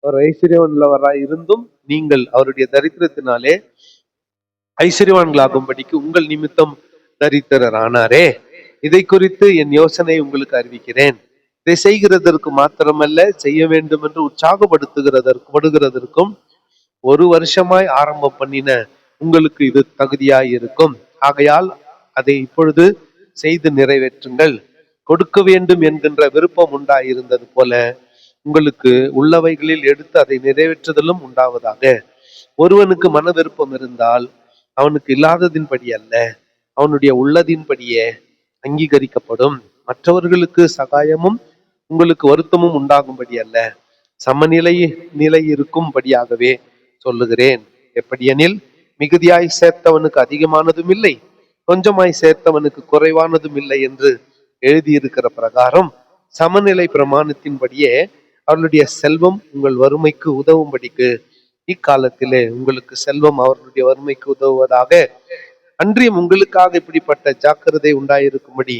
அவர் ஐஸ்வர்யவான்களவராய் இருந்தும் நீங்கள் அவருடைய தரித்திரத்தினாலே ஐஸ்வர்யவான்களாகும்படிக்கு உங்கள் நிமித்தம் தரித்திரர் ஆனாரே. இதை குறித்து என் யோசனை உங்களுக்கு அறிவிக்கிறேன். இதை செய்கிறதற்கு மாத்திரமல்ல, செய்ய வேண்டும் என்று உற்சாகப்படுத்துகிறதற்கும் ஒரு வருஷமாய் ஆரம்பம் பண்ணின உங்களுக்கு இது தகுதியாய் இருக்கும். ஆகையால் அதை இப்பொழுது செய்து நிறைவேற்றுங்கள். கொடுக்க வேண்டும் என்கின்ற விருப்பம் உண்டாயிருந்தது போல உங்களுக்கு உள்ளவைகளில் எடுத்து அதை நிறைவேற்றுதலும் உண்டாவதாக. ஒருவனுக்கு மன விருப்பம் இருந்தால் அவனுக்கு இல்லாததின்படி அல்ல, அவனுடைய உள்ளதின்படியே அங்கீகரிக்கப்படும். மற்றவர்களுக்கு சகாயமும் உங்களுக்கு வருத்தமும் உண்டாகும்படி அல்ல, நிலை இருக்கும்படியாகவே சொல்லுகிறேன். எப்படியெனில், மிகுதியாய் சேர்த்தவனுக்கு அதிகமானதும் இல்லை, கொஞ்சமாய் சேர்த்தவனுக்கு குறைவானதும் இல்லை என்று எழுதியிருக்கிற பிரகாரம் சமநிலை பிரமாணத்தின்படியே அவர்களுடைய செல்வம் உங்கள் வறுமைக்கு உதவும்படிக்கு இக்காலத்திலே உங்களுக்கு செல்வம் அவர்களுடைய வறுமைக்கு உதவுவதாக. அன்றியும் உங்களுக்காக இப்படிப்பட்ட ஜாக்கிரதை உண்டாயிருக்கும்படி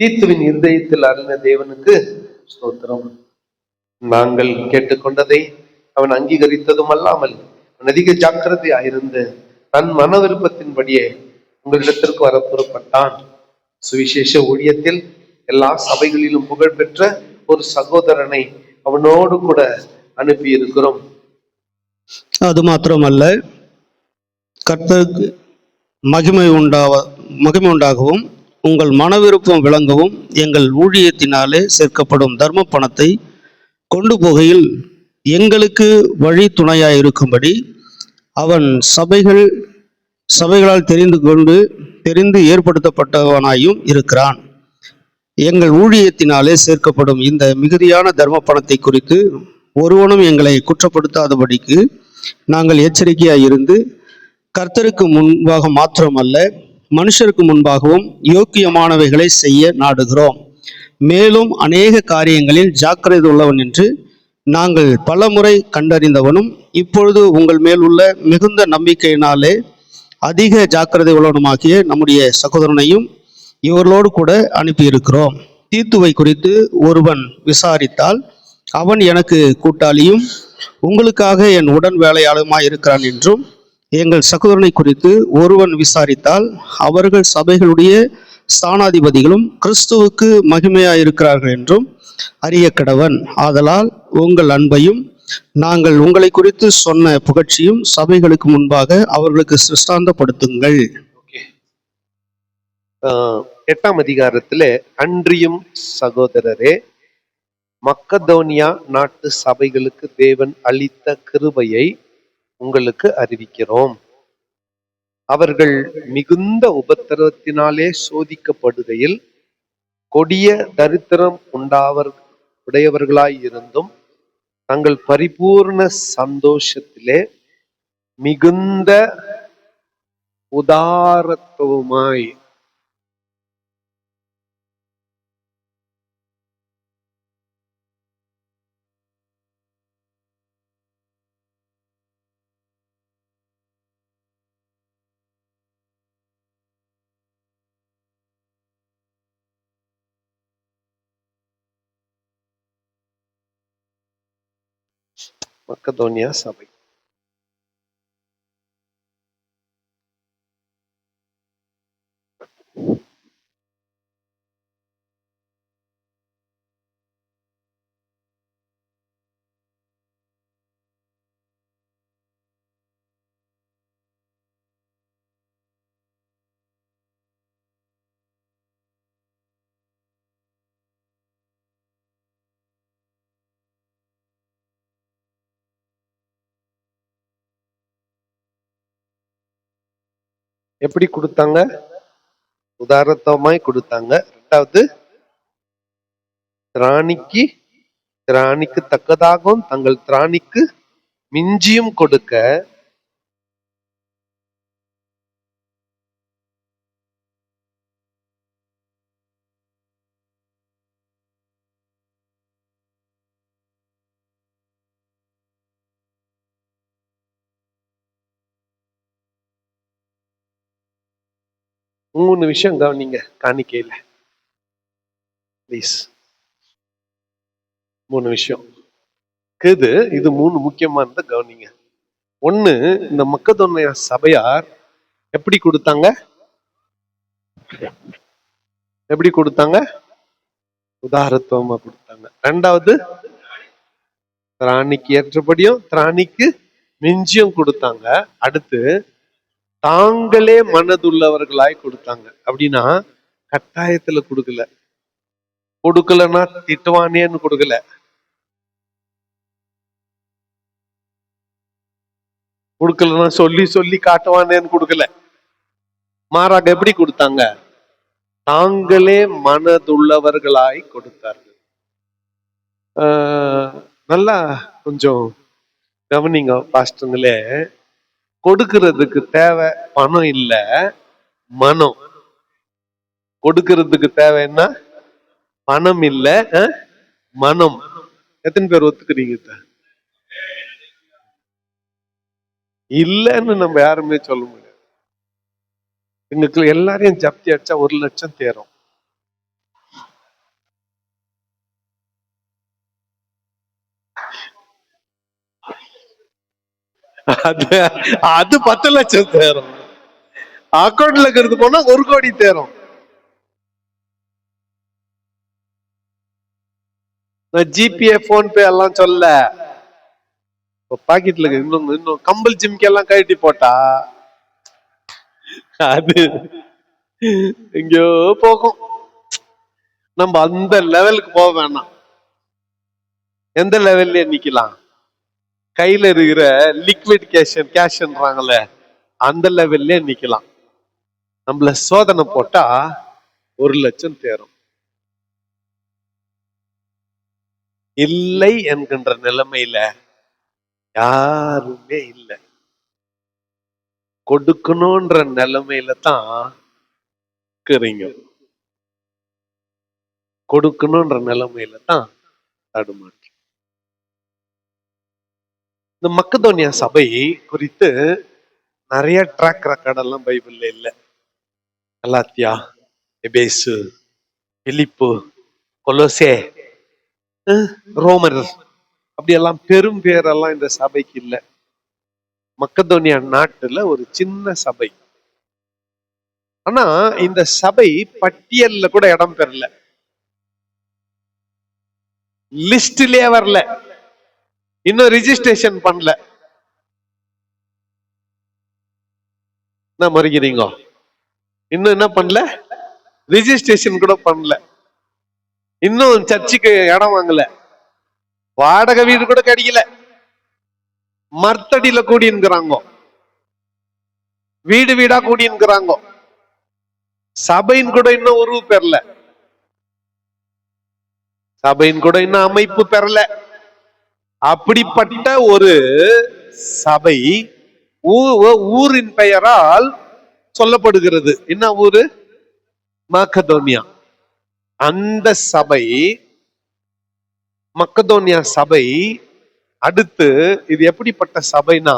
தீத்துவின் இருதயத்தில் அறிந்த தேவனுக்கு ஸ்தோத்திரம். நாங்கள் கேட்டுக்கொண்டதை அவன் அங்கீகரித்ததும் அல்லாமல் அதிக ஜாக்கிரதையாயிருந்து தன் மன விருப்பத்தின்படியே உங்களிடத்திற்கு வர புறப்பட்டான். சுவிசேஷ ஊழியத்தில் எல்லா சபைகளிலும் புகழ்பெற்ற ஒரு சகோதரனை அவனோடு கூட அனுப்பி இருக்கிறோம். அது மாத்திரமல்ல, கர்த்தருக்கு மகிமை உண்டாகவும் உங்கள் மன விருப்பம் விளங்கவும் எங்கள் ஊழியத்தினாலே சேர்க்கப்படும் தர்ம பணத்தை கொண்டு போகையில் எங்களுக்கு வழி துணையாயிருக்கும்படி அவன் சபைகளால் தெரிந்து ஏற்படுத்தப்பட்டவனாயும் இருக்கிறான். எங்கள் ஊழியத்தினாலே சேர்க்கப்படும் இந்த மிகுதியான தர்ம பணத்தை குறித்து ஒருவனும் எங்களை குற்றப்படுத்தாதபடிக்கு நாங்கள் எச்சரிக்கையாயிருந்து கர்த்தருக்கு முன்பாக மாத்திரமல்ல, மனுஷருக்கு முன்பாகவும் யோக்கியமானவைகளை செய்ய நாடுகிறோம். மேலும் அநேக காரியங்களில் ஜாக்கிரதை உள்ளவன் என்று நாங்கள் பல முறை கண்டறிந்தவனும் இப்பொழுது உங்கள் மேல் உள்ள மிகுந்த நம்பிக்கையினாலே அதிக ஜாக்கிரதை உள்ளவனுமாகிய நம்முடைய சகோதரனையும் இவர்களோடு கூட அனுப்பியிருக்கிறோம். தீத்துவை குறித்து ஒருவன் விசாரித்தால் அவன் எனக்கு கூட்டாளியும் உங்களுக்காக என் உடன் வேலையாளுமாய் இருக்கிறான் என்றும், எங்கள் சகோதரனை குறித்து ஒருவன் விசாரித்தால் அவர்கள் சபைகளுடைய ஸ்தானாதிபதிகளும் கிறிஸ்துவுக்கு மகிமையாயிருக்கிறார்கள் என்றும் அறிய கடவன். ஆதலால் உங்கள் அன்பையும் நாங்கள் உங்களை குறித்து சொன்ன புகழ்ச்சியும் சபைகளுக்கு முன்பாக அவர்களுக்கு சிருஷ்டாந்தப்படுத்துங்கள். 8ஆம் அதிகாரத்திலே, அன்றியும் சகோதரரே, மக்கதோனியா நாட்டு சபைகளுக்கு தேவன் அளித்த கிருபையை உங்களுக்கு அறிவிக்கிறோம். அவர்கள் மிகுந்த உபத்திரவத்தினாலே சோதிக்கப்படுகையில் கொடிய தரித்திரம் உடையவர்களாய் இருந்தும் தங்கள் பரிபூர்ண சந்தோஷத்திலே மிகுந்த உதாரத்துவமாய் மக்கதோனியா சபை எப்படி கொடுத்தாங்க? உதாரணமாய் கொடுத்தாங்க. ரெண்டாவது, திராணிக்கு தக்கதாகவும் தங்கள் திராணிக்கு மிஞ்சியும் கொடுக்க மூணு விஷயம் கவனிங்க காணிக்கையில ப்ளீஸ். 3 விஷயம். இருக்குது. இது 3 முக்கியமானது கவனிங்க. ஒண்ணு, இந்த மக்கதோனியா சபையார் எப்படி கொடுத்தாங்க? எப்படி கொடுத்தாங்க? உதாரத்துவமா கொடுத்தாங்க. 2வது, திராணிக்கு ஏற்றபடியும் திராணிக்கு மிஞ்சியும் கொடுத்தாங்க. அடுத்து, தாங்களே மனதுள்ளவர்களாய் கொடுத்தாங்க. அப்படின்னா கட்டாயத்துல கொடுக்கல. கொடுக்கலன்னா திட்டுவானேன்னு கொடுக்கல. கொடுக்கலன்னா சொல்லி சொல்லி காட்டுவானேன்னு கொடுக்கல. மாறாக எப்படி கொடுத்தாங்க? தாங்களே மனதுள்ளவர்களாய் கொடுத்தார்கள். நல்லா கொஞ்சம் கவனிங்க பாஸ்டங்களே. கொடுக்கிறதுக்கு தேவை பணம் இல்ல, மனம். கொடுக்கிறதுக்கு தேவை என்ன? பணம் இல்ல, மனம். எத்தனை பேர் ஒத்துக்கிறீங்க? இல்லன்னு நம்ம யாருமே சொல்ல முடியாது. எங்களுக்கு எல்லாரையும் ஜப்தி அடிச்சா 1 லட்சம் தேரும். அது 10 லட்சம் தேரும். அக்கௌண்ட்ல இருக்கிறது போனா 1 கோடி தேரும். ஜிபே போன்பே எல்லாம் சொல்ல, பாக்கெட்ல இன்னும் கம்பல் ஜிம்கி எல்லாம் கழட்டி போட்டா அது எங்கயோ போகும். நம்ம அந்த லெவலுக்கு போக வேணாம். எந்த லெவல்ல நிக்கலாம்? கையில இருக்கிற லிக்விட் கேஷ்ன்றாங்கல்ல, அந்த லெவல்ல நிக்கலாம். நம்மள சோதனை போட்டா 1 லட்சம் தேரும். இல்லை என்கின்ற நிலைமையில யாருமே இல்லை. கொடுக்கணும்ன்ற நிலைமையில தான் இருக்கிறீங்க. கொடுக்கணும்ன்ற நிலைமையில தான் தடுமாற்று. இந்த மக்கதோனியா சபை குறித்து நிறைய ட்ராக் ரெக்கார்ட் எல்லாம் பைபிள்ல இல்ல. கலாத்தியா, எபேசு, பிலிப்பு, கொலோசே, ரோமர், அப்படியெல்லாம் பெரும் பேரெல்லாம் இந்த சபைக்கு இல்லை. மக்கதோனியா நாட்டுல ஒரு சின்ன சபை. ஆனா இந்த சபை பட்டியல்ல கூட இடம் பெறல, லிஸ்ட்லயே வரல, இன்னும் ரிஜிஸ்ட்ரேஷன் பண்ணல. என்ன மறுக்கிறீங்க? இன்னும் என்ன பண்ணல? ரிஜிஸ்ட்ரேஷன் கூட பண்ணல. இன்னும் சர்ச்சுக்கு இடம் வாங்கல, வாடகை வீடு கூட கிடைக்கல. மர்த்தடியில கூடிங்கிறாங்க, வீடு வீடா கூடிங்கிறாங்க. சபையின் கூட இன்னும் உருவு பெறல, சபையின் கூட இன்னும் அமைப்பு பெறல. அப்படிப்பட்ட ஒரு சபை ஊரின் பெயரால் சொல்லப்படுகிறது. என்ன ஊரு? மக்கதோனியா. அந்த சபை, மக்கதோனியா சபை. அடுத்து இது எப்படிப்பட்ட சபைனா,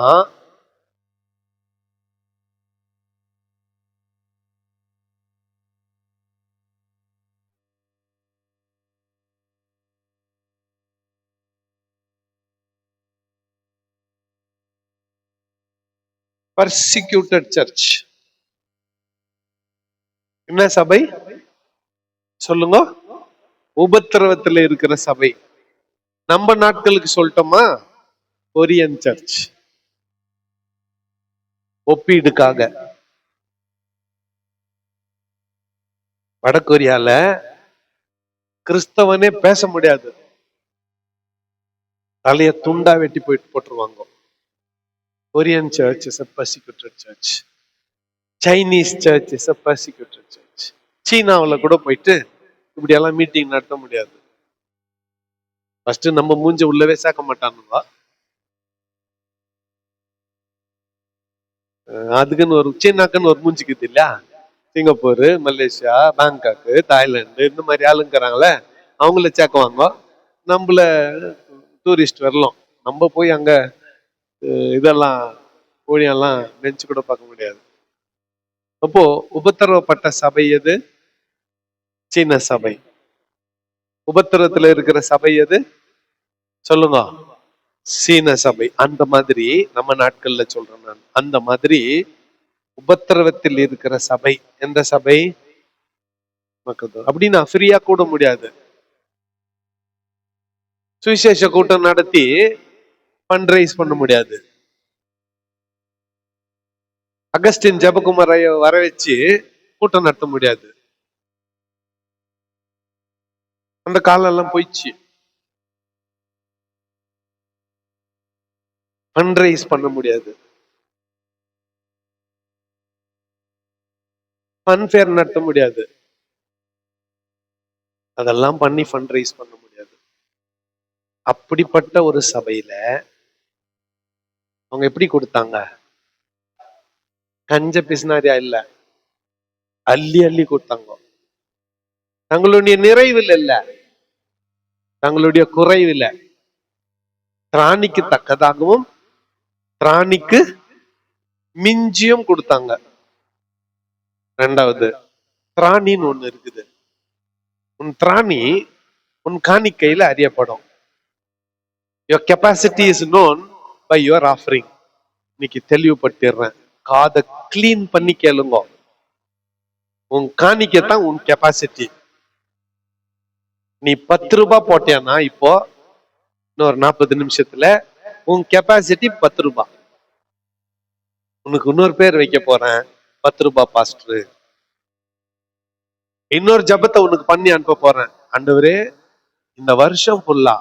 பர்சிக்யூட்டட் சர்ச். என்ன சபை சொல்லுங்க? உபத்திரவத்தில் இருக்கிற சபை. நம்ம நாட்களுக்கு சொல்லிட்டோமா, கொரியன் சர்ச். ஒப்பீடுக்காக வடகொரியால கிறிஸ்தவனே பேச முடியாது, தலைய துண்டா வெட்டி போட்டுருவாங்க. Korean search is a persecuted church. Chinese search is a persecuted church. சீனாவில் கூட போயிட்டு இப்படி எல்லாம் மீட்டிங் நடத்த முடியாது. ஃபர்ஸ்ட் நம்ம மூஞ்ச உள்ளவே சேர்க்க மாட்டானுவா. அதுக்குன்னு ஒரு சீனாக்குன்னு ஒரு மூஞ்சிக்குது இல்லையா? சிங்கப்பூர், மலேசியா, பேங்காக்கு, தாய்லாந்து, இந்த மாதிரி ஆளுங்கிறாங்களே, அவங்கள சேர்க்குவாங்க. நம்மள டூரிஸ்ட் வரலாம், நம்ம போய் அங்க இதெல்லாம் ஊழியெல்லாம் நெஞ்சு கூட பார்க்க முடியாது. அப்போ உபத்திரவப்பட்ட சபை எது? சீன சபை. உபத்திரத்துல இருக்கிற சபை எது சொல்லுங்க? சீன சபை அந்த மாதிரி, நம்ம நாட்கள்ல சொல்றேன் நான், அந்த மாதிரி உபத்திரவத்தில் இருக்கிற சபை. எந்த சபை? மக்கள் அப்படி நான் ஃப்ரீயா கூட முடியாது. சுவிசேஷ கூட்டம் நடத்தி ஃபண்ட் ரைஸ் பண்ண முடியாது. அகஸ்டின் ஜெபகுமாரை வர வச்சு கூட்டம் நடத்த முடியாது. அந்த காலம் எல்லாம் போயிடுச்சு. ஃபண்ட் ரைஸ் பண்ண முடியாது. ஃபன் ஃபேர் நடத்த முடியாது. அதெல்லாம் பண்ணி ஃபண்ட் ரைஸ் பண்ண முடியாது. அப்படிப்பட்ட ஒரு சபையில அவங்க எப்படி கொடுத்தாங்க? கஞ்ச பிசினாரியா இல்ல, அள்ளி அள்ளி கொடுத்தாங்க. தங்களுடைய நிறைவில் இல்ல, தங்களுடைய குறைவில், திராணிக்கு தக்கதாகவும் திராணிக்கு மிஞ்சியும் கொடுத்தாங்க. ரெண்டாவது, திராணின்னு ஒண்ணு இருக்குது. உன் திராணி உன் காணிக்கையில அறியப்படும். Your capacity is known by your offering. இன்னைக்கு தெளிவுபடுத்திடுறேன், காதை கிளீன் பண்ணி கேளுங்க. உன் காணிக்கத்தான் உன் கெப்பாசிட்டி. நீ 10 ரூபாய் போட்டியானா இப்போ இன்னொரு 40 நிமிஷத்துல உன் கெப்பாசிட்டி 10 ரூபாய். உனக்கு இன்னொரு பேர் வைக்க போறேன், 10 ரூபாய் பாஸ்டர். இன்னொரு ஜபத்தை உனக்கு பண்ணி அனுப்ப போறேன். ஆண்டவரே, இந்த வருஷம் ஃபுல்லா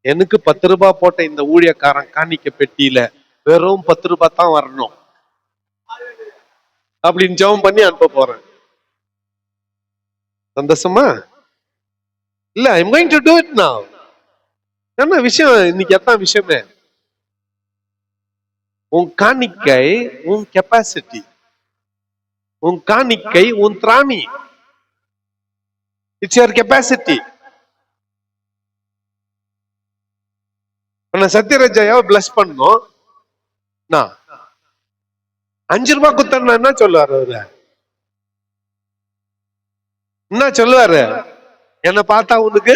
எனக்கு 10 ரூபாய் போட்ட இந்த ஊழியக்காரன் காணிக்க பெட்டியில வெறும் 10 ரூபாய் தான் வரணும் அப்படின்னு ஜெபம் பண்ணி அனுப்ப போறேன். சந்தோஷமா? இல்ல, I'm going to to it now. என்ன விஷயம் இன்னைக்கு? எத்தான் விஷயமே? உன் காணிக்கை உன் கெப்பாசிட்டி, உன் காணிக்கை உன் திராணி. It's your capacity. சத்யராஜாவை பிளஸ் பண்ணோம். நான் 5 ரூபாய் குத்தா என்ன சொல்லுவாரு அவரு? என்ன சொல்லுவாரு? என்ன பார்த்தா உனக்கு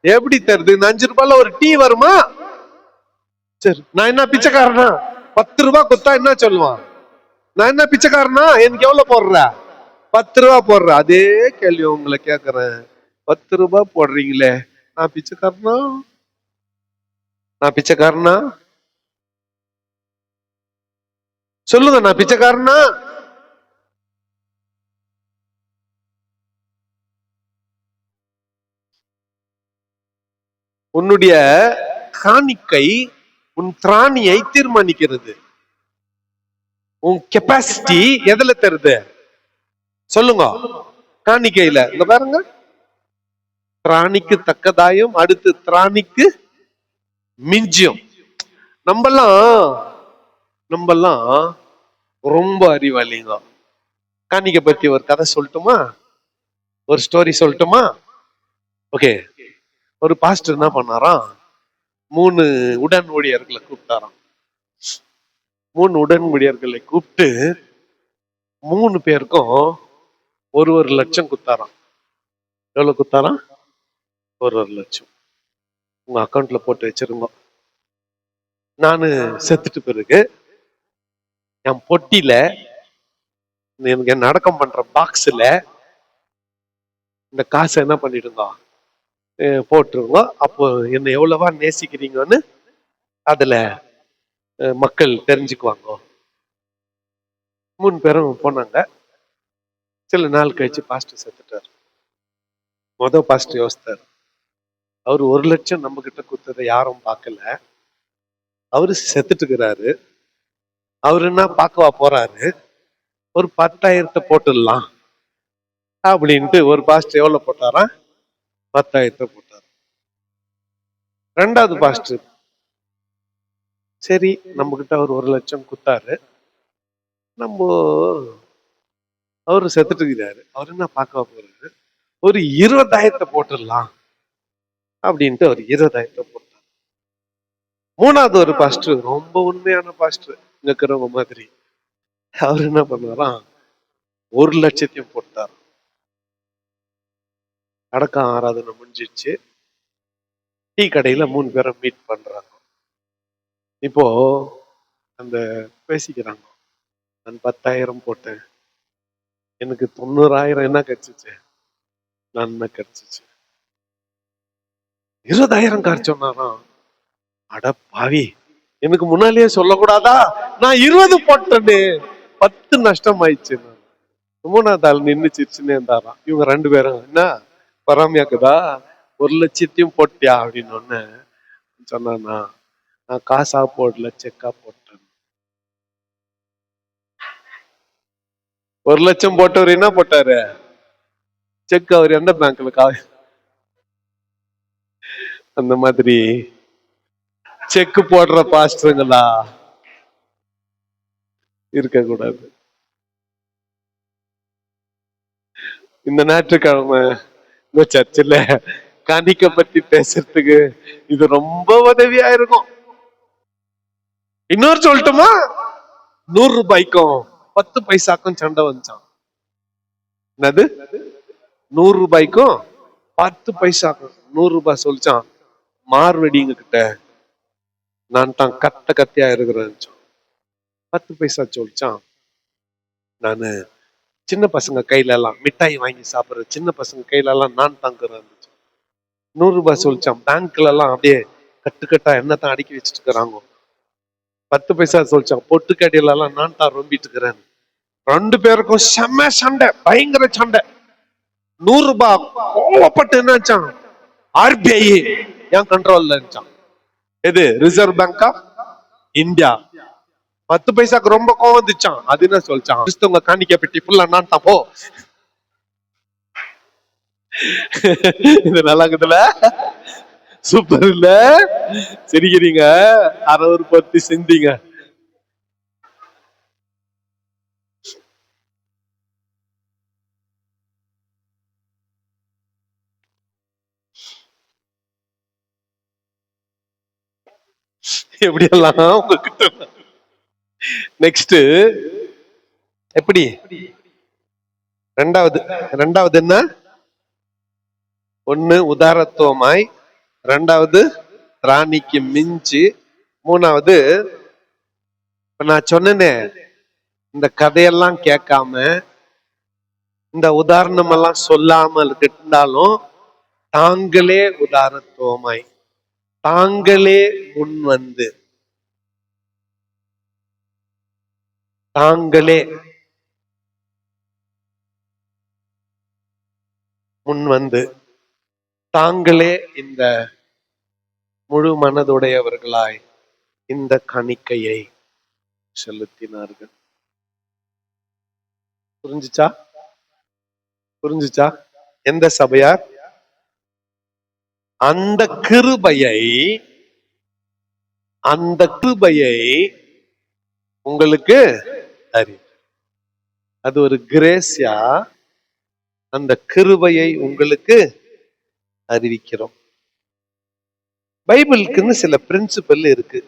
எப்படி தருது? இந்த 5 ரூபாய்ல ஒரு டீ வருமா? சரி, நான் என்ன பிச்சைக்காரனா? 10 ரூபாய் குத்தா என்ன சொல்லுவான்? நான் என்ன பிச்சைக்காரனா? எனக்கு எவ்வளவு போடுற? 10 ரூபாய் போடுற. அதே கேள்வி உங்களை கேக்குறேன், 10 ரூபாய் போடுறீங்களே, நான் பிச்சைக்காரனா? நான் பிச்சைக்காரனா? சொல்லுங்க, நான் பிச்சைக்காரனா? உன்னுடைய காணிக்கை உன் திராணியை தீர்மானிக்கிறது. உன் கெப்பாசிட்டி எதுல தருது? சொல்லுங்க. காணிக்கையில. இந்த பாருங்க, திராணிக்கு தக்கதாயும் அடுத்து திராணிக்கு மிஞ்சியும். நம்மெல்லாம் ரொம்ப அறிவாளிங்க. காணிக்கை பத்தி ஒரு கதை சொல்லட்டுமா? ஒரு ஸ்டோரி சொல்லட்டுமா? ஓகே. ஒரு பாஸ்டர் என்ன பண்ணாராம், 3 உடன் ஊழியர்களை கூப்பிட்டாராம். 3 உடன் ஊழியர்களை கூப்பிட்டு 3 பேருக்கும் ஒரு லட்சம் குத்தாராம். எவ்வளவு குத்தாராம்? ஒரு லட்சம். உங்க அக்கௌண்ட்ல போட்டு வச்சிருங்க. நானு செத்துட்டு பிறகு என் பொட்டியில, எனக்கு அடக்கம் பண்ற பாக்ஸ்ல இந்த காசை என்ன பண்ணிடுங்க, போட்டுருங்க. அப்போ என்ன எவ்வளவா நேசிக்கிறீங்கன்னு அதுல மக்கள் தெரிஞ்சுக்குவாங்க. 3 பேரும் போனாங்க. சில நாள் கழிச்சு பாஸ்டர் செத்துட்டார். பாஸ்டர் யோசித்தார், அவரு 1 லட்சம் நம்ம கிட்ட குத்ததை யாரும் பார்க்கல, அவரு செத்துட்டு இருக்கிறாரு, அவரு என்ன பார்க்கவா போறாரு, ஒரு 10,000 போட்டுடலாம் அப்படின்ட்டு ஒரு பாஸ்டர் எவ்வளவு போட்டாரா? 10,000 போட்டார். 2வது பாஸ்டர், சரி நம்ம கிட்ட அவர் 1 லட்சம் குத்தாரு, நம்ம அவரு செத்துட்டு இருக்கிறாரு, அவரு என்ன பார்க்கவா போறாரு, ஒரு 20,000 போட்டுடலாம் அப்படின்ட்டு அவர் 20,000 போட்டார். 3வது ஒரு பாஸ்டர், ரொம்ப உண்மையான பாஸ்டர், இங்க இருக்கிறவங்க மாதிரி, அவர் என்ன பண்ணாராம், 1 லட்சத்தையும் போட்டார். அடக்கம் ஆராதனை முடிஞ்சிச்சு. டீ கடையில 3 பேரை மீட் பண்றாங்க. இப்போ அந்த பேசிக்கிறாங்க, நான் 10,000 போட்டேன், எனக்கு 90,000 என்ன கிடைச்சிச்சு, நன்மை கிடைச்சிச்சு. 20,000 காய்ச்சோம்னா, அட பாவி, எனக்கு முன்னாலேயே சொல்லக்கூடாதா, நான் 20 போட்டேன்னு 10 நஷ்டம் ஆயிடுச்சு. 3வது ஆள் நின்று சிரிச்சுன்னே இருந்தாராம். இவங்க 2 பேரும், என்ன பொறாமையாக்குதா, 1,00,000 போட்டியா அப்படின்னு ஒண்ணு சொன்னானா, நான் காசா போடல, செக்கா போட்டேன். 1,00,000 போட்டவர் என்ன போட்டாரு, செக். அவர் எந்த பேங்க்ல அந்த மாதிரி செக் போடுற பாஸ்டருங்களா இருக்க கூடாது. இந்த ஞாயிற்றுக்கிழமை இந்த சர்ச்சில் காணிக்க பத்தி பேசுறதுக்கு இது ரொம்ப உதவியா இருக்கும். இன்னொரு சொல்லட்டுமா, 100 ரூபாய்க்கும் 10 பைசாக்கும் சண்டை வந்துச்சான். என்னது, 100 ரூபாய்க்கும் 10 பைசாக்கும் 100 ரூபாய் சொல்லிச்சான். மார்வெடிங்க கிட்ட நான் தான் கத்தியா இருக்கிறேன். 10 பைசா சொல்லிச்சான், நானு சின்ன பசங்க கையில எல்லாம் மிட்டாய் வாங்கி சாப்பிடுற சின்ன பசங்க கையில எல்லாம் நான் தாங்குறேன். 100 ரூபாய் சொல்லிச்சான், பேங்க்ல எல்லாம் அப்படியே கட்டுக்கட்டா என்னத்தான் அடுக்கி வச்சுட்டு இருக்கிறாங்க. 10 பைசா சொல்லிச்சான், பொட்டுக்கடையில எல்லாம் நான் தான் ரொம்பிட்டு இருக்கிறேன். 2 பேருக்கும் செம்ம சண்டை, பயங்கர சண்டை. 100 ரூபாய் கோவப்பட்டு என்னாச்சான், RBI என் கண்ட்ரோல்ல இருந்துச்சான். எது, ரிசர்வ் பேங்க் ஆஃப் இந்தியா. 10 பைசாக்கு ரொம்ப கோவம் வந்துச்சான். அது என்ன சொல்லிச்சான், கிறிஸ்தவங்க காணிக்க பெட்டி ஃபுல்லா நான் தான் போ. இது நல்லா இருக்குதுல, சூப்பர் இல்ல, சிரிக்கிறீங்க, அறவர் பத்தி சிந்திங்க. எப்படியெல்லாம் உங்ககிட்ட. நெக்ஸ்ட் எப்படி, ரெண்டாவது என்ன, ஒண்ணு உதாரத்துவமாய், 2வது ராணிக்கு மிஞ்சி, 3வது நான் சொன்னேனே இந்த கதையெல்லாம் கேட்காம இந்த உதாரணம் எல்லாம் சொல்லாமல் இருந்தாலும் தாங்களே உதாரத்துவமாய், தாங்களே முன் வந்து, தாங்களே முன் வந்து, தாங்களே இந்த முழு மனதுடையவர்களாய் இந்த காணிக்கையை செலுத்தினார்கள். புரிஞ்சுச்சா, புரிஞ்சுச்சா? எந்த சபையார் அந்த கிருபையை உங்களுக்கு அறி, அது ஒரு கிரேஸ்யா, அந்த கிருபையை உங்களுக்கு அறிவிக்கிறோம். பைபிளுக்குன்னு சில பிரின்சிபல் இருக்கு.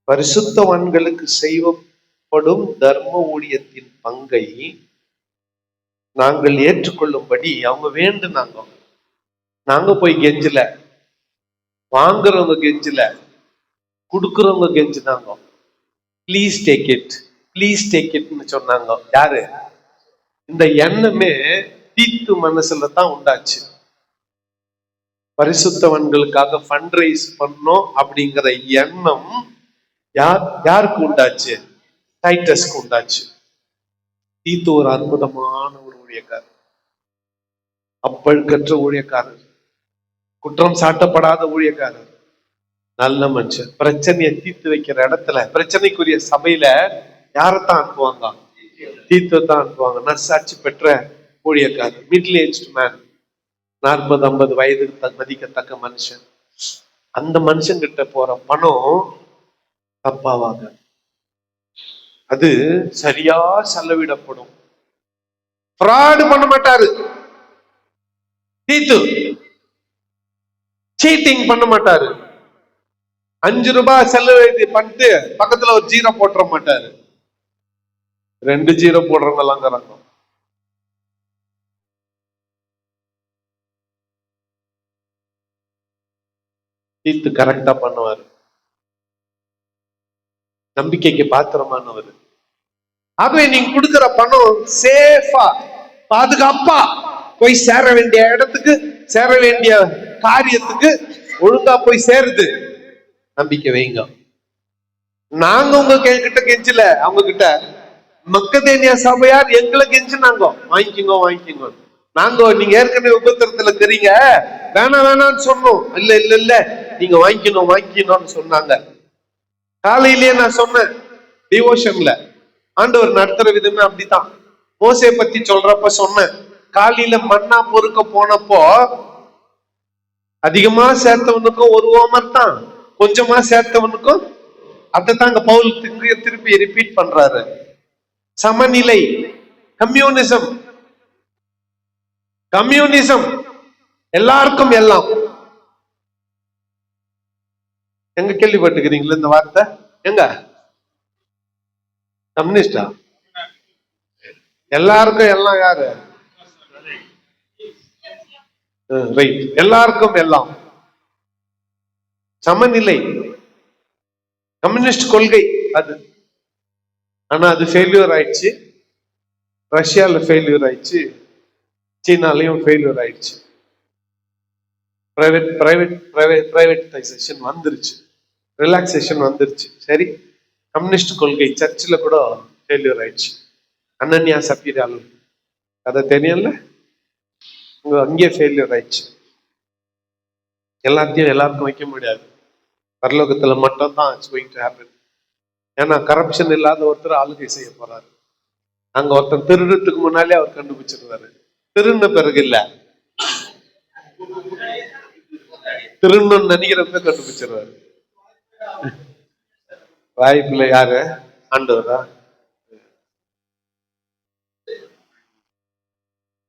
பரிசுத்தவான்களுக்கு செய்யப்படும் தர்ம ஊழியத்தின் பங்கை நாங்கள் ஏற்றுக்கொள்ளும்படி அவங்க வேண்டுனாங்க. நாங்க போய் கெஞ்சல, வாங்குறவங்க கெஞ்சல, கொடுக்குறவங்க கெஞ்சினாங்க. Please take it, please take இட்னு சொன்னாங்க. யாரு? இந்த எண்ணமே தீத்து மனசுல தான் உண்டாச்சு. பரிசுத்தவன்களுக்காக ஃபண்ட் ரைஸ் பண்ணோம் அப்படிங்கிற எண்ணம் யாருக்கு உண்டாச்சு? டைட்டஸ்க்கு உண்டாச்சு. தீத்து ஒரு அற்புதமான ஒரு ஊழியக்காரர், அப்பழுக்கற்ற ஊழியக்காரர், குற்றம் சாட்டப்படாத ஊழியக்காரர், நல்ல மனுஷன். பிரச்சனையை தீர்த்து வைக்கிற இடத்துல, பிரச்சனைக்குரிய சபையில யாரைத்தான் அனுப்புவாங்க? தீர்த்து தான் அனுப்புவாங்க. நற்சாட்சி பெற்ற ஊழியக்காரர், மிடில் ஏஜ்ட் மேன், 40-50 வயதுக்கு மதிக்கத்தக்க மனுஷன். அந்த மனுஷன் கிட்ட போற பணம் தப்பாவாங்க, அது சரியா செலவிடப்படும். ஃப்ராட் பண்ண மாட்டாரு தீத்து, சீட்டிங் பண்ண மாட்டாரு. 5 ரூபாய் செலவு பண்ணிட்டு பக்கத்துல ஒரு 0 போட்டுற மாட்டாரு. 2 0 போடுறவங்க எல்லாம். தீர்த்து கரெக்டா பண்ணுவாரு. நம்பிக்கைக்கு பாத்திரமானவர். ஆகவே நீங்க கொடுக்கிற பணம் சேஃபா பாதுகாப்பா போய் சேர வேண்டிய இடத்துக்கு, சேர வேண்டிய காரியத்துக்கு ஒழுங்கா போய் சேருது. நம்பிக்கை வைங்க. நாங்க உங்க கிட்ட கெஞ்சல, அவங்க கிட்ட. மக்கதேனியா சபையார் எங்களை கெஞ்சினாங்க, வாங்கிக்கோங்க வாங்கிக்கோங்க. நாங்க நீங்க ஏற்கனவே உபத்திரத்துல தெரியுங்க, வேணாம் வேணாம்னு சொன்னோம். இல்ல இல்ல இல்ல, நீங்க வாங்கிக்கணும் வாங்கிக்கணும்னு சொன்னாங்க. காலையிலேயே நான் சொன்னேன் டிவோஷன்ல, ஆண்டவர் நடத்துற விதமே அப்படித்தான். மோசே பத்தி சொல்றப்ப சொன்னேன், காலையில மண்ணா பொறுக்க போனப்போ அதிகமா சேர்த்தவனுக்கும் ஒரு ஓமர் தான், கொஞ்சமா சேர்த்தவனுக்கும். அதைத்தாங்க பவுல் திருப்பி ரிப்பீட் பண்றாரு. சமநிலை, கம்யூனிசம். கம்யூனிசம், எல்லாருக்கும் எல்லாம். எங்க கேள்விப்பட்டுக்கிறீங்களா இந்த வார்த்தை? எங்க? கம்யூனிஸ்டா? எல்லாருக்கும் எல்லாம் யாரு? ரைட், எல்லாருக்கும் எல்லாம். சமநிலை கம்யூனிஸ்ட் கொள்கை அது. ஆனா அது ஃபெயிலியர் ஆயிடுச்சு. ரஷ்யால ஃபெயிலியர் ஆயிடுச்சு, சீனாலையும் ஃபெயிலியர் ஆயிடுச்சு. பிரைவேட்டைசேஷன் வந்துருச்சு, ரிலாக்ஸேஷன் வந்துருச்சு. சரி, கம்யூனிஸ்ட் கொள்கை சர்ச்சில் கூட ஃபெயிலியர் ஆயிடுச்சு. அனன்யா சப்பீரால் கதை தெரியல, அங்கேயே ஃபெயிலியர் ஆயிடுச்சு. எல்லாத்தையும் எல்லாருக்கும் வைக்க முடியாது, பரலோகத்துல மட்டும் தான் இட்ஸ் கோயிங் டு ஹேப்பன். ஏன்னா கரப்ஷன் இல்லாத ஒருத்தர் ஆளுகை செய்ய போறாரு. அங்க ஒருத்தர் திருடுறதுக்கு முன்னாலே அவர் கண்டுபிடிச்சிருவாரு. திருந்த பிறகு இல்ல, திருடணும்னு நினைக்கிறப்ப கண்டுபிடிச்சிருவாரு. வாய்ப்புல யாரு? ஆண்டவரா?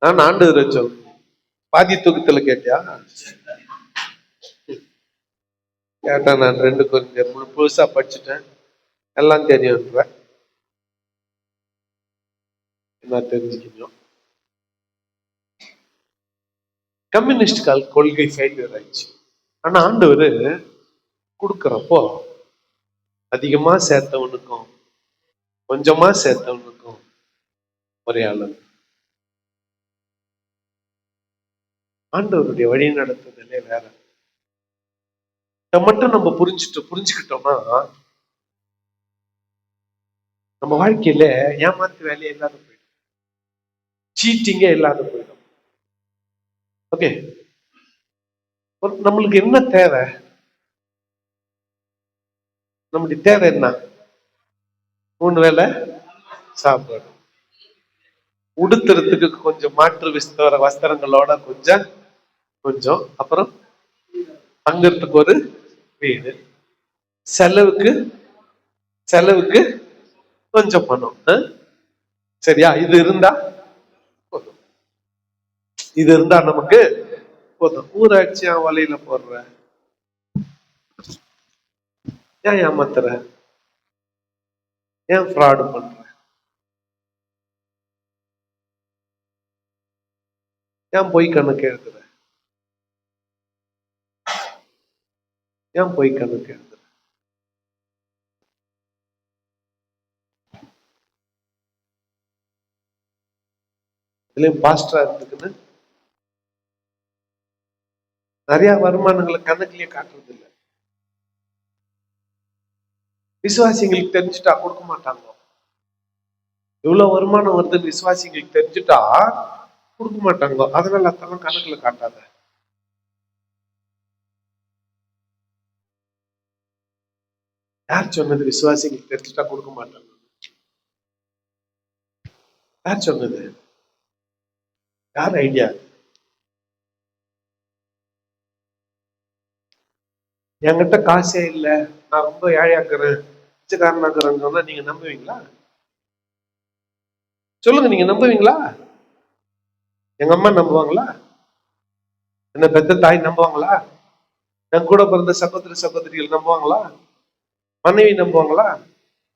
நான் ஆண்டவரை சொல். பாதி தூக்கத்துல கேட்டியா? கேட்டா நான் 2 கொரிந்தியர் புதுசா படிச்சுட்டேன், எல்லாம் தெரியும். என்ன தெரிஞ்சுக்கணும்? கம்யூனிஸ்ட் கொள்கை ஃபெயிலியர் ஆயிடுச்சு. ஆனா ஆண்டவர் கொடுக்கறப்போ அதிகமா சேர்த்தவனுக்கும் கொஞ்சமா சேர்த்தவனுக்கும் ஒரே அளவு. ஆண்டவருடைய வழி நடத்துதலே வேற. இதை மட்டும் நம்ம புரிஞ்சுக்கிட்டோம்னா நம்ம வாழ்க்கையில ஏமாத்து வேலையே இல்லாத போயிடும், சீட்டிங்கே இல்லாத போயிடும். ஓகே, நம்மளுக்கு என்ன தேவை? நம்முடைய தேவை என்ன? 3 வேளை சாப்பாடு, உடுத்துறதுக்கு கொஞ்சம் மாற்று வஸ்திரங்களோட கொஞ்சம், அப்புறம் தங்கறதுக்கு ஒரு வீடு, செலவுக்கு கொஞ்சம் பணம். சரியா? இது இருந்தா போதும், இது இருந்தா நமக்கு போதும். ஊராட்சி வலையில போடுற, ஏன் ஏமாத்துற? ஏன் ஃப்ராடு பண்ற? ஏன் பொய் கணக்கு எழுதுற? ஏன் பொய் கணக்கு எழுதுற? இதுலயும் பாஸ்டரா இருந்துக்குன்னு நிறைய வருமானங்களை கணக்குலயே காட்டுறது இல்லை. விசுவாசிங்களுக்கு தெரிஞ்சுட்டா கொடுக்க மாட்டாங்க. இவ்வளவு வருமானம் வருதுன்னு விசுவாசிங்களுக்கு தெரிஞ்சுட்டா கொடுக்க மாட்டாங்க. அதனால அதெல்லாம் கணக்குல காட்டாத. யார் சொன்னது விசுவாசிங்களுக்கு தெரிஞ்சுட்டா கொடுக்க மாட்டாங்க? யார் சொன்னது? யார் ஐடியா? என்கிட்ட காசே இல்லை, நான் ரொம்ப ஏழையாக்குறேன், பிச்சைக்காரனாக்குறேன்னு சொன்னா நீங்க நம்புவீங்களா? சொல்லுங்க, நீங்க நம்புவீங்களா? எங்க அம்மா நம்புவாங்களா? என்ன பெத்த தாய் நம்புவாங்களா? என் கூட பிறந்த சகோதரிகள் நம்புவாங்களா? மனைவி நம்புவாங்களா?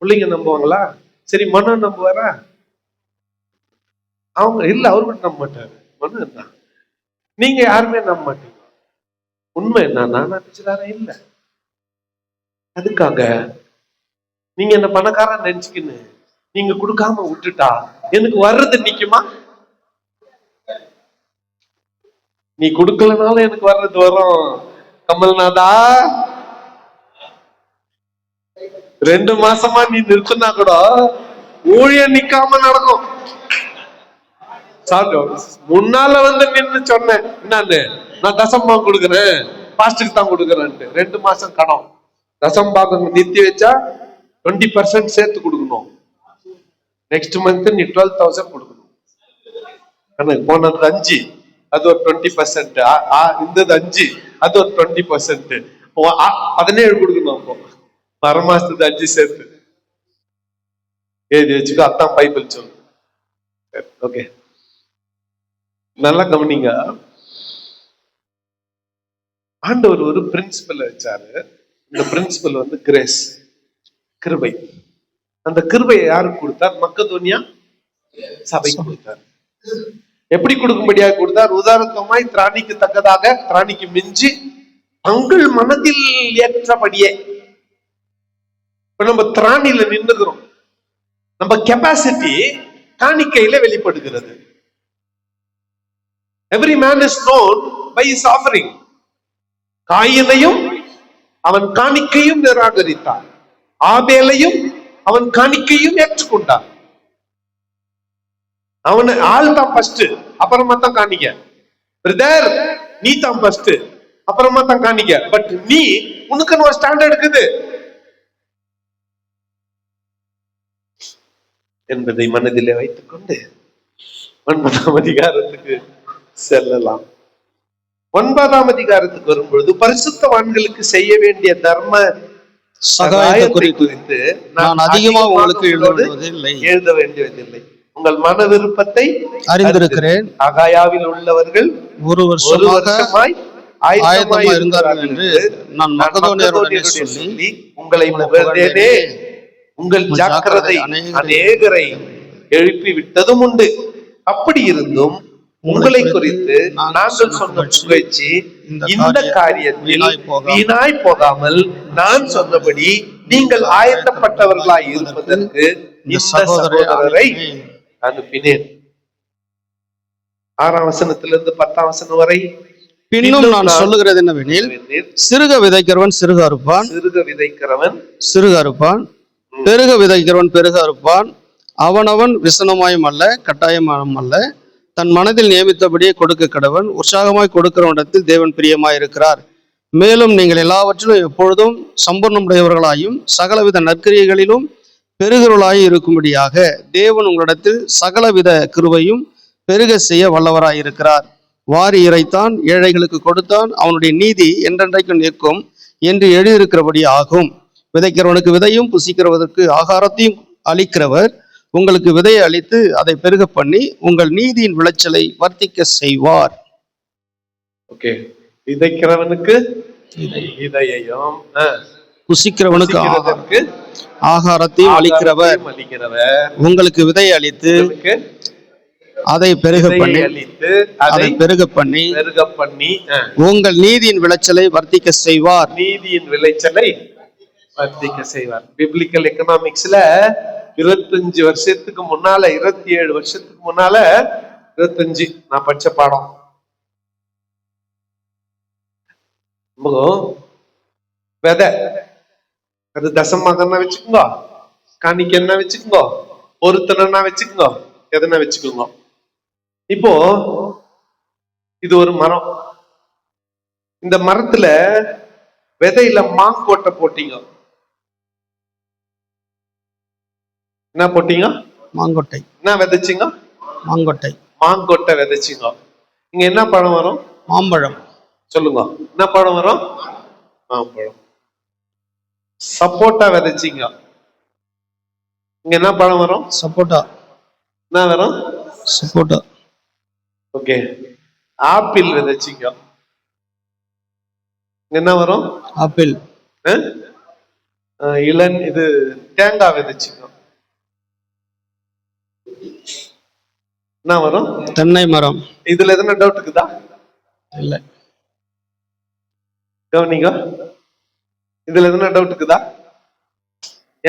பிள்ளைங்க நம்புவாங்களா? சரி, மனம் நம்புவாரா? அவங்க இல்ல, அவரு கூட நம்ப மாட்டாரு. மனம் தான். நீங்க யாருமே நம்ப மாட்டீங்க. உண்மை என்னன்னா நான் பிச்சைக்காரன் இல்ல. அதுக்காக நீங்க என்ன பணக்காரன் நினைச்சுக்கின்னு நீங்க கொடுக்காம விட்டுட்டா எனக்கு வர்றது நிக்குமா? நீ கொடுக்கலனாலும் எனக்கு வர்றது வரும். கமல்நாதா, 2 மாசமா நீ நிறுத்தினா கூட ஊழியம் நிக்காம நடக்கும். முன்னால வந்து நின்று சொன்னேன், என்னன்னு, நான் தசம்பாகம் கொடுக்குறேன், பாஸ்டுக்கு தான் கொடுக்குறேன்ட்டு. 2 மாசம் கடன். தசம்பாகம் நிறுத்தி வச்சா 20% சேர்த்து கொடுக்கணும். நெக்ஸ்ட் மந்த் நீ 12,000 கொடுக்கணும். போனது 5, அது ஒரு 20%. இந்த 5, அது ஒரு 20%. 17 கொடுக்கணும். அப்போ 6 மாசத்துக்கு 5 சேர்த்து எழுதி வச்சுக்கோ. அதான் பைபிள் சொல்லு. ஓகே, நல்லா கவனிங்க. ஆண்டவர் ஒரு பிரின்சிபல் வச்சாரு. இந்த பிரின்சிபல் வந்து கிரேஸ், கிருபை. அந்த கிருபையை யாருக்கு கொடுத்தார்? மக்கதோனியா சபைக்கு கொடுத்தார். எப்படி கொடுக்கும்படியாக கொடுத்தார்? உதாரணமாய் திராணிக்கு தக்கதாக, திராணிக்கு மிஞ்சி தங்கள் மனதில் ஏற்றபடியே. இப்ப நம்ம திராணியில நின்னுகிறோம். நம்ம கெப்பாசிட்டி காணிக்கையில வெளிப்படுகிறது. Every man is known by his offering. காயினையும் அவன் காணிக்கையும் நிராகரித்தான், ஆபேலையும் அவன் காணிக்கையும் ஏற்றுக்கொண்டான். அவன் ஆள் தான் ஃபர்ஸ்ட், அப்புறமா தான் காணிக்க. பிரதர், நீ தான் ஃபர்ஸ்ட், அப்புறமா தான் காணிக்க. பட் நீ உனக்குன்னு ஒரு ஸ்டாண்டர்ட் இருக்குது என்பதை மனதிலே வைத்துக் கொண்டு 9ஆம் அதிகாரத்துக்கு செல்லலாம். 9ஆம் அதிகாரத்துக்கு வரும்பொழுது பரிசுத்தவான்களுக்கு செய்ய வேண்டிய தர்ம சகாயத்தை குறித்து நான் அதிகமாக உங்களுக்கு எழுத வேண்டியதில்லை. உங்கள் மன விருப்பத்தை அறிந்திருக்கிறேன். அகாயாவில் உள்ளவர்கள் ஒரு வருஷமாய் ஆயத்தமாய் இருந்தார்கள் என்று நான் மக்கதோனியருடனே சொல்லி உங்களை புகழ்ந்தேனே. உங்கள் ஜாக்கிரதை அநேகரை எழுப்பி விட்டதும் உண்டு. அப்படி இருந்தும் உங்களை குறித்து நாங்கள் சொன்ன புகழ்ச்சி இந்த காரியத்தில் வீணாய் போகாமல் நான் சொன்னபடி நீங்கள் ஆயத்தப்பட்டவர்களாய் இருப்பதற்கு இந்த சகோதரரை அனுப்பினேன். 6ஆம் வசனத்திலிருந்து 10ஆம் வசனம் வரை. பின்னும் நான் சொல்லுகிறது என்னவெனில், சிறுக விதைக்கிறவன் சிறுக அறுப்பான், சிறுக விதைக்கிறவன் சிறுக அறுப்பான், பெருக விதைக்கிறவன் பெருக அறுப்பான். அவனவன் விசனமாயும் அல்ல கட்டாயமாயும் அல்ல, தன் மனதில் நியமித்தபடியே கொடுக்க கடவன். உற்சாகமாய் கொடுக்கிறவனிடத்தில் தேவன் பிரியமாய் இருக்கிறார். மேலும் நீங்கள் எல்லாவற்றிலும் எப்பொழுதும் சம்பூர்ணமுடையவர்களாயும் சகலவித நற்கிரியைகளிலும் பெருகிறவர்களாயும் இருக்கும்படியாக தேவன் உங்களிடத்தில் சகலவித கிருபையும் பெருக செய்ய வல்லவராய் இருக்கிறார். வாரி இறைத்தான், ஏழைகளுக்கு கொடுத்தான், அவனுடைய நீதி என்றென்றைக்கும் நிற்கும் என்று எழுதியிருக்கிறபடி ஆகும். விதைக்கிறவனுக்கு விதையும் புசிக்கிறவதற்கு ஆகாரத்தையும் அளிக்கிறவர் உங்களுக்கு விதையை அளித்து அதை பெருக பண்ணி உங்கள் நீதியின் விளைச்சலை வர்த்திக்க செய்வார். ஓகே, விதைக்கிறவனுக்கு விதையையும் புசிக்கிறவனுக்கு ஆகாரத்தையும் அளிக்கிறவர் உங்களுக்கு விதையை அளித்து அதை பெருக பண்ணி அதை பெருக பண்ணி உங்கள் நீதியின் விளைச்சலை வர்த்திக்க செய்வார். நீதியின் விளைச்சலை வர்த்திக்க செய்வார். பிப்ளிக்கல் எக்கனாமிக்ஸ்ல 25 வருஷத்துக்கு முன்னால, 27 வருஷத்துக்கு முன்னால, 25 நான் படிச்ச பாடம். விதை அது தசமாகனா வச்சுக்கோங்க, காணிக்க என்ன வச்சுக்கோங்க, பொருத்தனா வச்சுக்கோங்க, எதனா வச்சுக்கோங்க. இப்போ இது ஒரு மரம். இந்த மரத்துல விதையில மாங்கொட்டை போட்டீங்க. என்ன போட்டீங்க? மாங்கொட்டை. என்ன விதைச்சிங்க? மாங்கொட்டை. மாங்கொட்டை விதைச்சிங்க. இங்க என்ன பழம் வரும்? மாம்பழம். சொல்லுங்க, என்ன பழம் வரும்? மாம்பழம். சப்போட்டா விதைச்சிங்க. இங்க என்ன பழம் வரும்? சப்போட்டா. என்ன வரும்? சப்போட்டா. ஓகே. ஆப்பிள் விதைச்சிங்க. என்ன வரும்? ஆப்பிள். இது தேங்காய் விதைச்சிங்க. என்ன வரும்? தென்னை மரம். இதுல எதனா டவுட் இருக்குதா? இல்ல. கவனிங்க, இதுல எதுனா டவுட் இருக்குதா?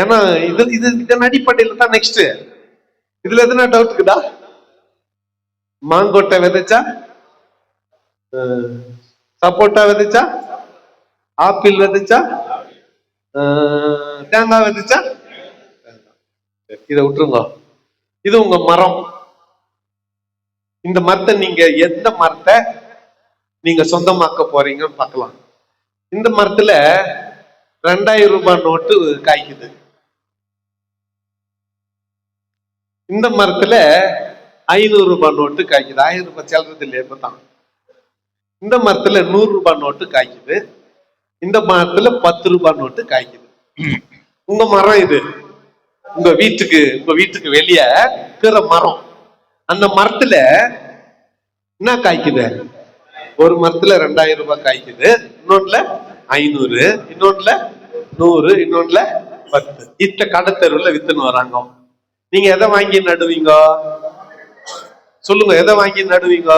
ஏன்னா இது இது இதன் அடிப்படையில தான் நெக்ஸ்ட். இதுல எதுனா டவுட் இருக்குதா? மாங்கொட்டை விதைச்சா சப்போட்டா விதைச்சா, ஆப்பிள் விதைச்சா, தேங்காய் விதைச்சா, இதை விட்டுருங்க. இது உங்க மரம். இந்த மரத்தை நீங்க எந்த மரத்தை நீங்க சொந்தமாக்க போறீங்கன்னு பார்க்கலாம். இந்த மரத்துல 2000 ரூபாய் நோட்டு காய்க்குது. இந்த மரத்துல 500 ரூபாய் நோட்டு காய்க்குது. 1000 ரூபாய் செல்றது இல்லையா இப்பதான். இந்த மரத்துல 100 ரூபாய் நோட்டு காய்க்குது. இந்த மரத்துல 10 ரூபாய் நோட்டு காய்க்குது. உங்க மரம் இது. உங்க வீட்டுக்கு வெளியே இருக்கிற மரம். அந்த மரத்துல என்ன காய்க்குது? ஒரு மரத்துல 2000 ரூபாய் காய்க்குது, இன்னொன்னுல 500, இன்னொன்னுல 100, இன்னொன்னுல 10. இத்த கடத்தெருவுல வித்துன்னு வராங்க. நீங்க எதை வாங்கி நடுவீங்க? சொல்லுங்க, எதை வாங்கி நடுவீங்க?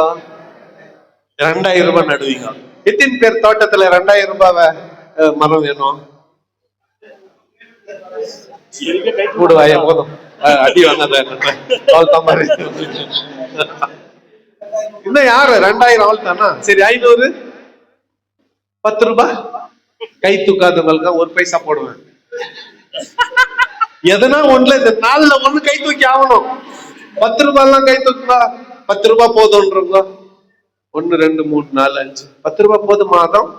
2000 ரூபாய் நடுவீங்க. எத்தனை பேர் தோட்டத்துல 2000 ரூபாய் மரம் வேணும்? கூடுவாய போதும், அடி வாங்காத. இன்னும் யாரு 2000 ஆள் தானா? சரி 500, 10 ரூபாய். கை தூக்காதவங்களுக்கு 1 பைசா போடுவேன். எதனா ஒண்ணுல இந்த 4ல 1 கை தூக்கி ஆகணும். 10 ரூபாய் எல்லாம் கை தூக்குவா. 10 ரூபாய் போதும்ன்றவங்க 1 2 3 4 5 10 ரூபாய் போதும். மாதம்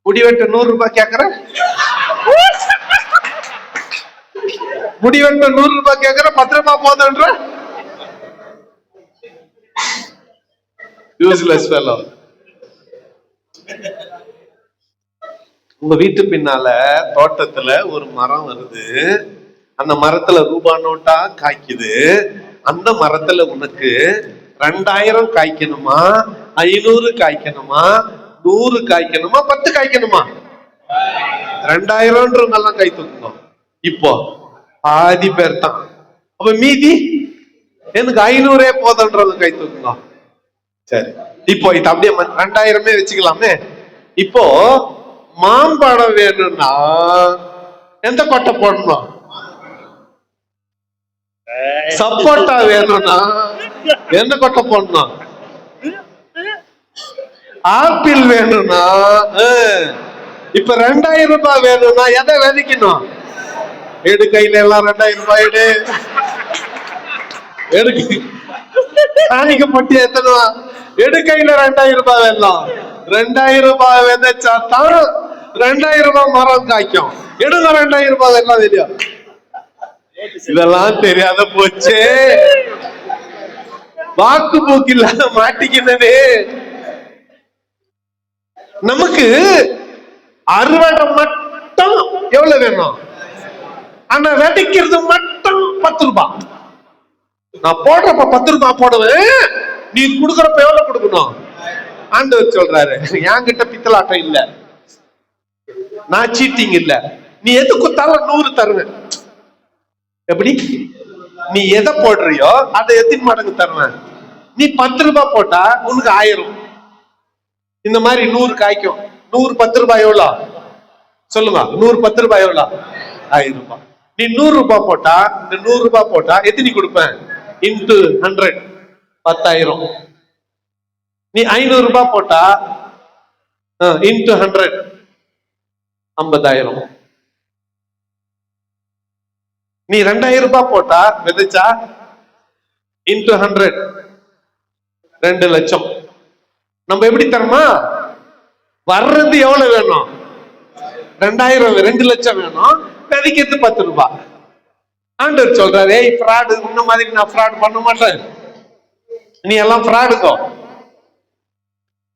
முடிவெட்ட 100 ரூபாய் கேக்குற, முடிவெட்ட 100 ரூபாய் கேக்குற, 10 ரூபாய் போதுன்ற யூஸ்லெஸ் ஃபெலோ. உங்க வீட்டு பின்னால தோட்டத்துல ஒரு மரம் வருது. அந்த மரத்துல ரூபாய் நோட்டா காய்க்குது. அந்த மரத்துல உனக்கு 2000 காய்க்கணுமா, 500 காய்க்கணுமா, 100 காய்க்கணுமா, 10 காய்க்கணுமா? 2000 கை தூக்கணும். இப்போ பாதி பேர் தான். அப்ப மீதி எனக்கு 500 போதுன்றது கை தூக்கணும். சரி, இப்போ இது அப்படியே 2000 வச்சுக்கலாமே. இப்போ மாம்பழம் வேணும்னா எந்த கொட்டை போடணும்? சப்போட்டா வேணும்னா எந்த கொட்டை போடணும்? ஆப்பிள் வேணும்னா இப்ப 2000 ரூபாய் வேணும்னா எதை விதைக்கணும்? எடு, கையில எல்லாம் 2000 ரூபாய் எடு. எடுக்கு சாணிக்கு பொட்டி எத்தனுவா? எடு, கையில 2000 ரூபாய் வேணும். 2000 ரூபாய் விதைச்சா தான் 2000 ரூபாய் மரம் காய்க்கும். எடுங்க 2000 ரூபாய் எல்லாம் தெரியும். இதெல்லாம் தெரியாத போச்சு. வாக்கு போக்கு இல்லாத மாட்டிக்கினது. நமக்கு அறுவடை மட்டும் எவ்வளவு வேணும்? ஆனா விதைக்கிறது மட்டும் 10 ரூபாய். நான் போடுறப்ப 10 ரூபாய் போடுவேன். நீ கொடுக்கறப்ப எவ்வளவு கொடுக்கணும்? ஆண்டவர் சொல்றாரு, என்கிட்ட பித்தலாட்டம் இல்ல, நான் சீட்டிங் இல்ல. நீ எது கொடுத்தாலும் 100 தருவேன். எப்படி? நீ எதை போடுறியோ அதை எத்தனை மடங்கு தருவேன். நீ 10 ரூபாய் போட்டா உனக்கு 1000. இந்த மாதிரி 100 காய்க்கும். 100 10 ரூபாய் எவ்வளோ சொல்லுங்க? 100 10 ரூபாய் எவ்வளோ? 1000 ரூபாய். நீ 100 ரூபாய் போட்டா, இந்த 100 ரூபாய் போட்டா எத்தனை கொடுப்பேன்? இன்டு 100 10,000. நீ 500 ரூபாய் போட்டா இன்டு 100 50,000. நீ 2000 ரூபாய் போட்டா விதைச்சா இன்டு 100 2 லட்சம். நம்ம எப்படி தரமா? வர்றது எவ்வளவு வேணும்? 2000, 2 லட்சம் வேணும். விதைக்கிறது 10 ரூபாய். ஆண்டவர் சொல்றாரு, ஏய் ஃப்ராடு, உன்ன மாதிரி நான் ஃப்ராட் பண்ண மாட்டேன். நீ எல்லாம் ஃப்ராடுக்கோ.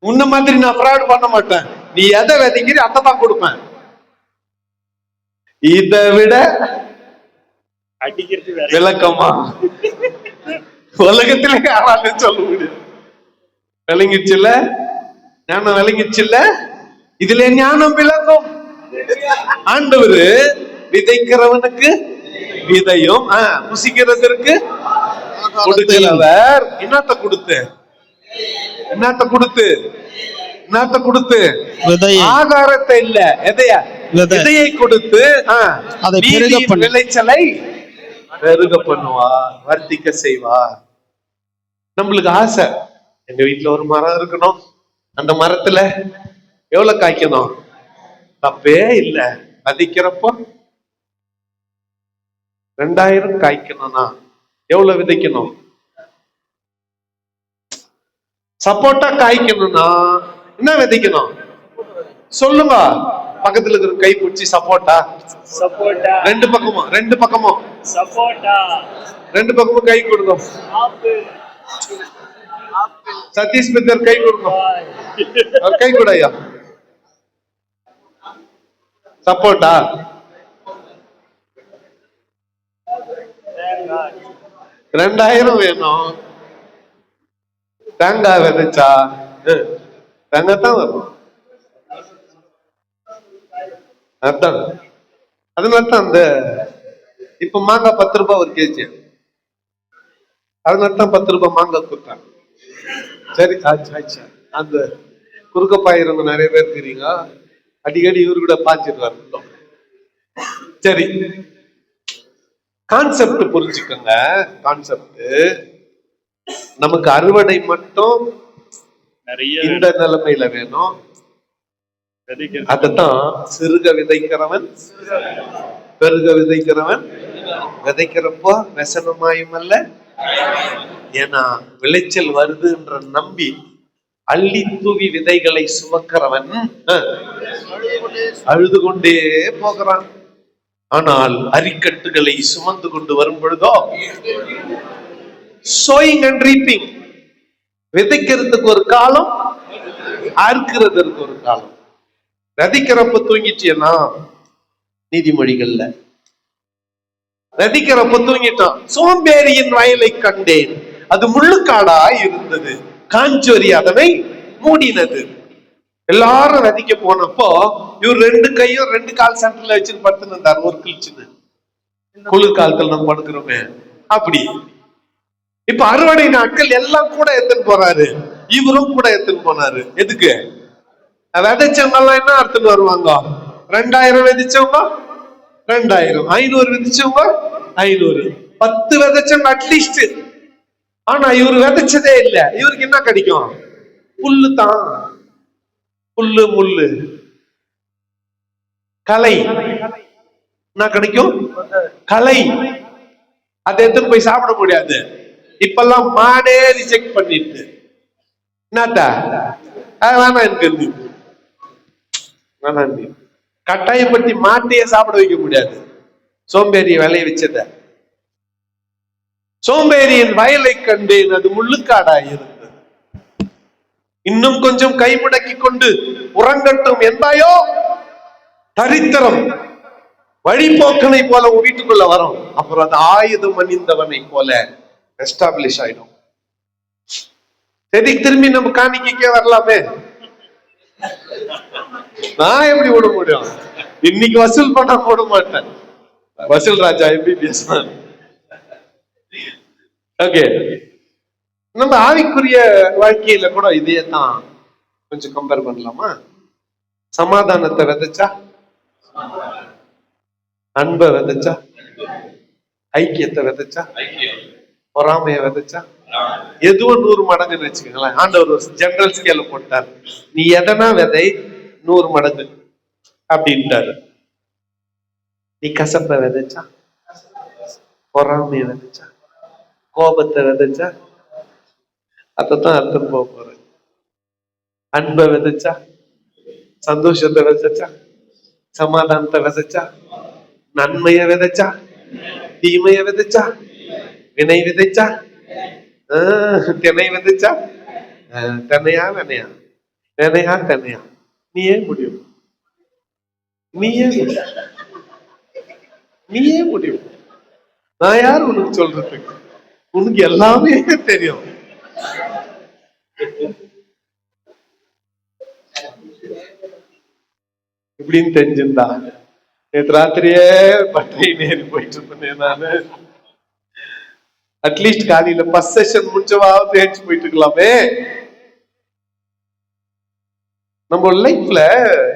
உன்ன மாதிரி நான் ஃப்ராட் பண்ண மாட்டேன். நீ எதை விதைக்கிற அதை தான் கொடுப்பேன். இதை விட விளக்கமா உலகத்திலே யாராலும் சொல்ல முடியும். விளங்கிச்சுல? ஞானம் விளங்கிச்சுல? இதுல ஞானம் விளங்கும். ஆண்டவர் விதைக்கிறவனுக்கு விதையும் புசிக்கிறதற்கு கொடுக்கிறவர். என்னத்த கொடுத்து என்னத்த கொடுத்து? விதையை ஆகாரத்தை இல்ல, எதைய? விதை விதையை கொடுத்து அதை பெருக நீதியின் பண்ணு. விளைச்சலை பெருக பண்ணுவார், வர்த்திக்க செய்வார். நம்மளுக்கு ஆசை, எங்க வீட்டுல ஒரு மரம் இருக்கணும், அந்த மரத்துல எவ்வளவு காய்க்கணும், தப்பே இல்ல. விதைக்கிறப்போ 2000 காய்க்கணும்னா எவ்வளவு விதைக்கணும்? சப்போட்டா காய்க்கணும்னா என்ன விதைக்கணும் சொல்லுங்க. பக்கத்துல இருக்கிற கை பிடிச்சி, சப்போட்டா. சப்போட்டா. ரெண்டு பக்கமும் சப்போட்டா. ரெண்டு பக்கமும் கை கொடுங்க. சதீஷ் மித்தர் கை கொடுங்க. அவர் கை கூட ஐயா. சப்போட்டா. தேங்காய். 2000 வேணும். தேங்காய் விதைச்சா தேங்காய் தான் வரும். அதான் அதனாலதான் அந்த இப்ப மாங்காய் 10 ரூபாய் ஒரு கேஜி. அதனாலதான் 10 ரூபாய் மாங்காய் கொடுத்தாங்க. சரி, ஆச்சு. அந்த குறுக்க பாயிரவங்க நிறைய பேர் இருக்கிறீங்க, அடிக்கடி இவரு கூட பாய்ச்சிட்டு. சரி, கான்செப்ட் புரிஞ்சுக்கோங்க. கான்செப்ட் நமக்கு அறுவடை மட்டும் இந்த நிலைமையில வேணும். அதத்தான் சிறுக விதைக்கிறவன் பெருக விதைக்கிறவன். விதைக்கிறப்போ व्यसனமாயும் அல்ல, ஏன்னா விளைச்சல் வருதுன்ற நம்பி அள்ளி தூவி விதைகளை சுமக்கிறவன் அழுது கொண்டே போகிறான். ஆனால் அரிக்கட்டுகளை சுமந்து கொண்டு வரும் பொழுதோ சோயிங் அண்ட் ரீப்பிங். விதைக்கிறதுக்கு ஒரு காலம், அறுக்கிறதுக்கு ஒரு காலம். விதைக்கிறப்ப தூங்கிட்டேன்னா நீதிமொழிகள்ல விதைக்கிறப்ப தூங்கிட்டான். சோம்பேறியின் வயலை கண்டேன், அது முள்ளுக்காடா இருந்தது, காஞ்சொரி அதனை மூடினது. எல்லாரும் விதைக்க போனப்போ இவர் 2 கையும் 2 கால் சென்டர்ல வச்சுன்னு படுத்துன்னு இருந்தார். ஒரு கிழிச்சுன்னு, குளிர் காலத்துல நம்ம படுக்கிறோமே அப்படி. இப்ப அறுவடை நாட்கள் எல்லாம் கூட எடுத்துன்னு போறாரு, இவரும் கூட எடுத்துன்னு போனாரு. எதுக்கு? விதைச்சவங்க எல்லாம் என்ன அர்த்தம் வருவாங்க? 2000 விதைச்சவங்க 2000, 500 விதைச்சவங்க 500, 10 விதைச்சவங்க அட்லீஸ்ட். ஆனா இவரு விதைச்சதே இல்ல. இவருக்கு என்ன கிடைக்கும்? புல்லு தான். புல்லு, முள்ளு, களை. என்ன கிடைக்கும்? களை. அதை எடுத்துன்னு போய் சாப்பிட முடியாது. இப்பெல்லாம் மாடே ரிஜெக்ட் பண்ணிட்டு என்னத்தா வேணாம் எனக்கு வேணாம். கட்டாயப்படுத்தி மாட்டையே சாப்பிட வைக்க முடியாது. சோம்பேறி விளைய வச்சத. சோம்பேறியின் வயலை கண்டேன், அது முள்ளுக்காடா இருந்தது. இன்னும் கொஞ்சம் கை முடக்கி கொண்டு உறங்கட்டும் என்பாயோ? தரித்திரம் வழிபோக்கனை போல உன் வீட்டுக்குள்ள வரும். அப்புறம் அது ஆயுதம் அணிந்தவனை போல எஸ்டாப்ளிஷ் ஆயிடும். சரி, திரும்பி நம்ம காணிக்கைக்கே வரலாமே. நான் எப்படி விட முடியும்? இன்னைக்கு வசூல் பண்ண போட மாட்டேன். வசூல் ராஜா எப்படி பேசுறான்? ஓகே, நம்ம ஆவிக்குரிய வாழ்க்கையில கூட இதே தான் கொஞ்சம் கம்பேர் பண்ணலாமா? சமாதானத்தை விதைச்சா, அன்பை விதைச்சா, ஐக்கியத்தை விதைச்சா, பொறாமைய விதைச்சா, எதுவும் 100 மடங்குன்னு வச்சுக்கோங்களேன். ஆண்டவர் ஒரு ஜெனரல் ஸ்கேல போட்டார். நீ எதனா விதை 100 மடங்கு அப்படின்ட்டாரு. நீ கசப்பை விதைச்சா, பொறாமைய விதைச்சா, கோபத்தை விதைச்சா, அதான் அர்த்தம் போக போற. அன்பை விதைச்சா, சந்தோஷத்தை விதைச்சா, சமாதானத்தை விதைச்சா, நன்மைய விதைச்சா, தீமைய விதைச்சா, வினை விதைச்சா, திணை விதைச்சா, தென்னையா வெனையா, வெனையா தென்னையா, நீயே முடியும். நீயே முடியும். நான் யார் உனக்கு சொல்றதுக்கு? உனக்கு எல்லாமே தெரியும். இப்படின்னு தெரிஞ்சிருந்தா நேற்று ராத்திரியே பட்டை நேரி போயிட்டு இருப்பேன். நானு அட்லீஸ்ட் காலையில பஸ் செஷன் முடிச்சவாவது ஏச்சு போயிட்டு இருக்கலாமே. நம்ம லைஃப்ல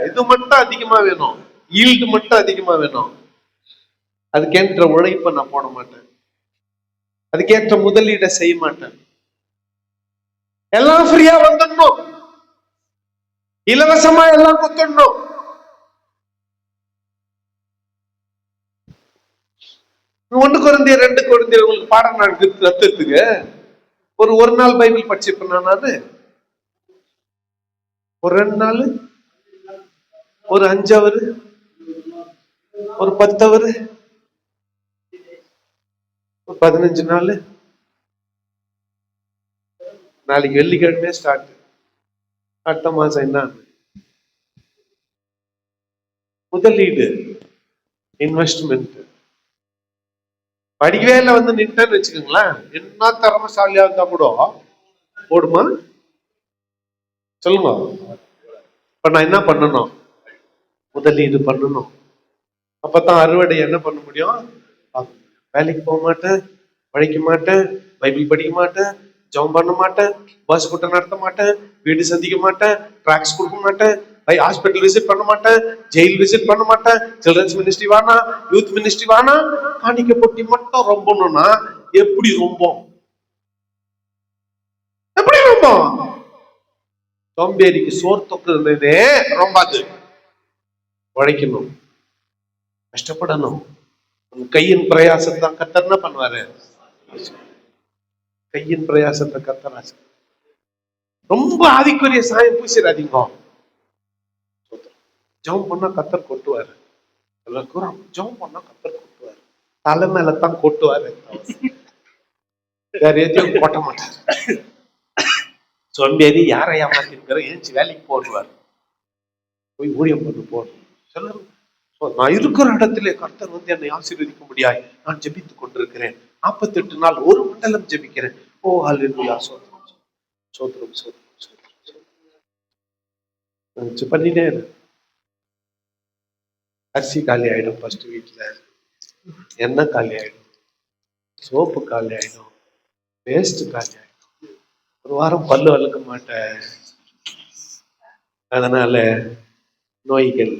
இது மட்டும் அதிகமா வேணும், ஈல்டு மட்டும் அதிகமா வேணும். அதுக்கேற்ற உழைப்பை நான் போட மாட்டேன், அதுக்கேற்ற முதலீடை செய்ய மாட்டேன். எல்லாம் ஃப்ரீயா வந்துடணும், இலவசமா எல்லாம் கொடுத்துடணும். ஒண்ணு குழந்தைய 2 குழந்தைய உங்களுக்கு பாடம் நான் கத்துறதுக்கு ஒரு நாள் பைபிள் படிச்சிருப்பேன் நான். ஒரு 2 நாள், ஒரு 5 அவர், ஒரு 10 அவர், ஒரு 15 நாள். நாளைக்கு வெள்ளிக்கிழமையே ஸ்டார்ட். அடுத்த மாசம் என்ன முதலீடு, இன்வெஸ்ட்மெண்ட். படிக்கவே இல்லை வந்து நின்றுன்னு வச்சுக்கோங்களேன், என்ன திறமைசாலியா இருந்தா கூட ஓடுமா? சொல்லுங்க. இப்ப நான் என்ன பண்ணணும்? முதலீடு பண்ணணும். அப்பதான் அறுவடை என்ன பண்ண முடியும்? வேலைக்கு போக மாட்டேன், உழைக்க மாட்டேன், பைபிள் படிக்க மாட்டேன், ஜெபம் பண்ண மாட்டேன், பஸ் கூட்டம் நடத்த மாட்டேன், வீடு சந்திக்க மாட்டேன், ட்ராக்ஸ் கொடுக்க மாட்டேன், ஹாஸ்பிட்டல் விசிட் பண்ண மாட்டேன், ஜெயில் விசிட் பண்ண மாட்டேன், சில்ட்ரன்ஸ் மினிஸ்ட்ரி வானா, யூத் மினிஸ்ட்ரி வானா, காணிக்க பொட்டி மட்டும் ரொம்பணும்னா எப்படி ரொம்ப? எப்படி ரொம்ப? சோம்பேறிக்கு சோறு தொக்குறதே ரொம்பாது. உழைக்கணும், கஷ்டப்படணும். கையின் பிரயாசத்தை தான் கர்த்தர் என்ன பண்ணுவாரு? கையின் பிரயாசத்தை கர்த்தர் ரொம்ப ஆதிக்குரிய சாயம் பூசிடாதீங்க. ஜெபம் பண்ணா கர்த்தர் கொட்டுவாரு. ஜெபம் பண்ணா கர்த்தர் கொட்டுவாரு, தலை மேலதான் கொட்டுவாரு, வேற எதையும் கொட்ட மாட்டாரு. சோம்பேறி யாரை ஏமாத்திருக்கிற ஏஞ்சி வேலைக்கு போடுவார், போய் ஊழியம் பண்ணு போடணும். சொல்லுங்க, நான் இருக்கிற இடத்துல கர்த்தர் வந்து என்னை ஆசீர்வதிக்க முடியாது. நான் ஜெபித்துக் கொண்டிருக்கிறேன், 48 நாள் ஒரு மண்டலம் ஜெபிக்கிறேன். ஓ ஹல்லேலூயா, சோத்ரம் சோத்ரம் சோத்ரம் சோத்ரம் பண்ணிட்டே இரு. அரிசி காலி ஆயிடும், ஃபர்ஸ்ட் வீட்டுல எண்ணெய் காலி ஆயிடும், சோப்பு காலி ஆயிடும், பேஸ்ட் காலி ஆயிடும், ஒரு வாரம் பல்லு வளர்க்க மாட்டேன், அதனால நோய்கள்.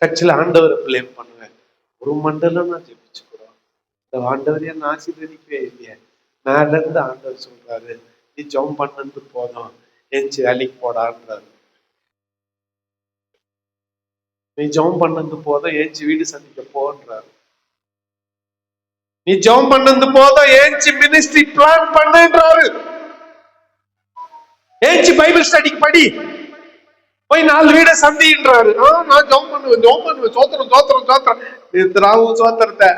கட்சியில ஆண்டவரை பிளேம் பண்ணுவேன். ஒரு மண்டலம் நான் ஜெபிச்சுக்கிறோம், இந்த ஆண்டவர் என்ன ஆசீர்வதிக்கவே இல்லையே. மேல இருந்து ஆண்டவர் சொல்றாரு, நீ ஜெபம் பண்ணது போதும், ஏஞ்சி வேலைக்கு போடான்றாரு. நீ ஜெபம் பண்ணது போதும், ஏஞ்சி வீடு சந்திக்க போன்றாரு. நீ ஜெபம் பண்ணது போதும், ஏஞ்சி மினிஸ்ட்ரி பிளான் பண்ணுன்றாரு. ஏஞ்சி பைபிள் ஸ்டடிக்கு படி, போய் 4 வீட சந்தின்றாரு. நான் ஜெபம் பண்ணுவேன், சோத்திரம் சோத்திரம் சோத்திரம், ராவும் சோத்திரத்தை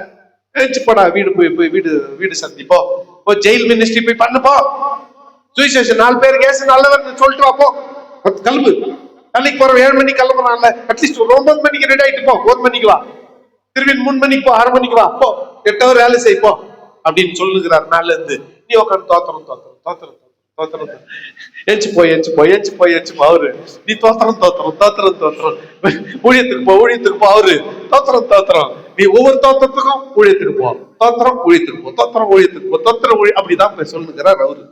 ஏஞ்சி போடா, வீடு போய் வீடு சந்திப்போ, ஜெயில் மினிஸ்ட்ரி போய் பண்ணுப்போ, சுவிசேஷன் 4 பேர் கேஸ் நல்லவர் சொல்லிட்டு வாப்போ, கிளம்பு. வேலைக்கு போற 7 மணிக்கு கிளம்புறான்ல, அட்லீஸ்ட் 9 மணிக்கு ரெடி ஆயிட்டு போ, 1 மணிக்கு வா, திரும்பி 3 மணிக்கு போ, 6 மணிக்கு வா, போ 8 ஹவர் வேலை செய்ப்போ அப்படின்னு சொல்லுகிறார். மேல இருந்து நீ உட்காந்து தோத்திரம் தோத்திரம் தோத்திரம் தோத்திரம், ஏச்சு போய் அவரு நீ தோத்திரம் தோத்திரம் தோத்திரம் தோத்திரம், ஊழியத்துக்கு போ அவரு தோத்திரம் தோத்திரம், நீ ஒவ்வொரு தோத்திரத்துக்கும் ஊழியத்துக்கு போ, தோத்திரம் ஊழியத்துக்கு போ, தோத்திரம் ஊழியத்துக்கு போ, தோத்திரம் அப்படிதான் சொல்லுகிறார் அவரு.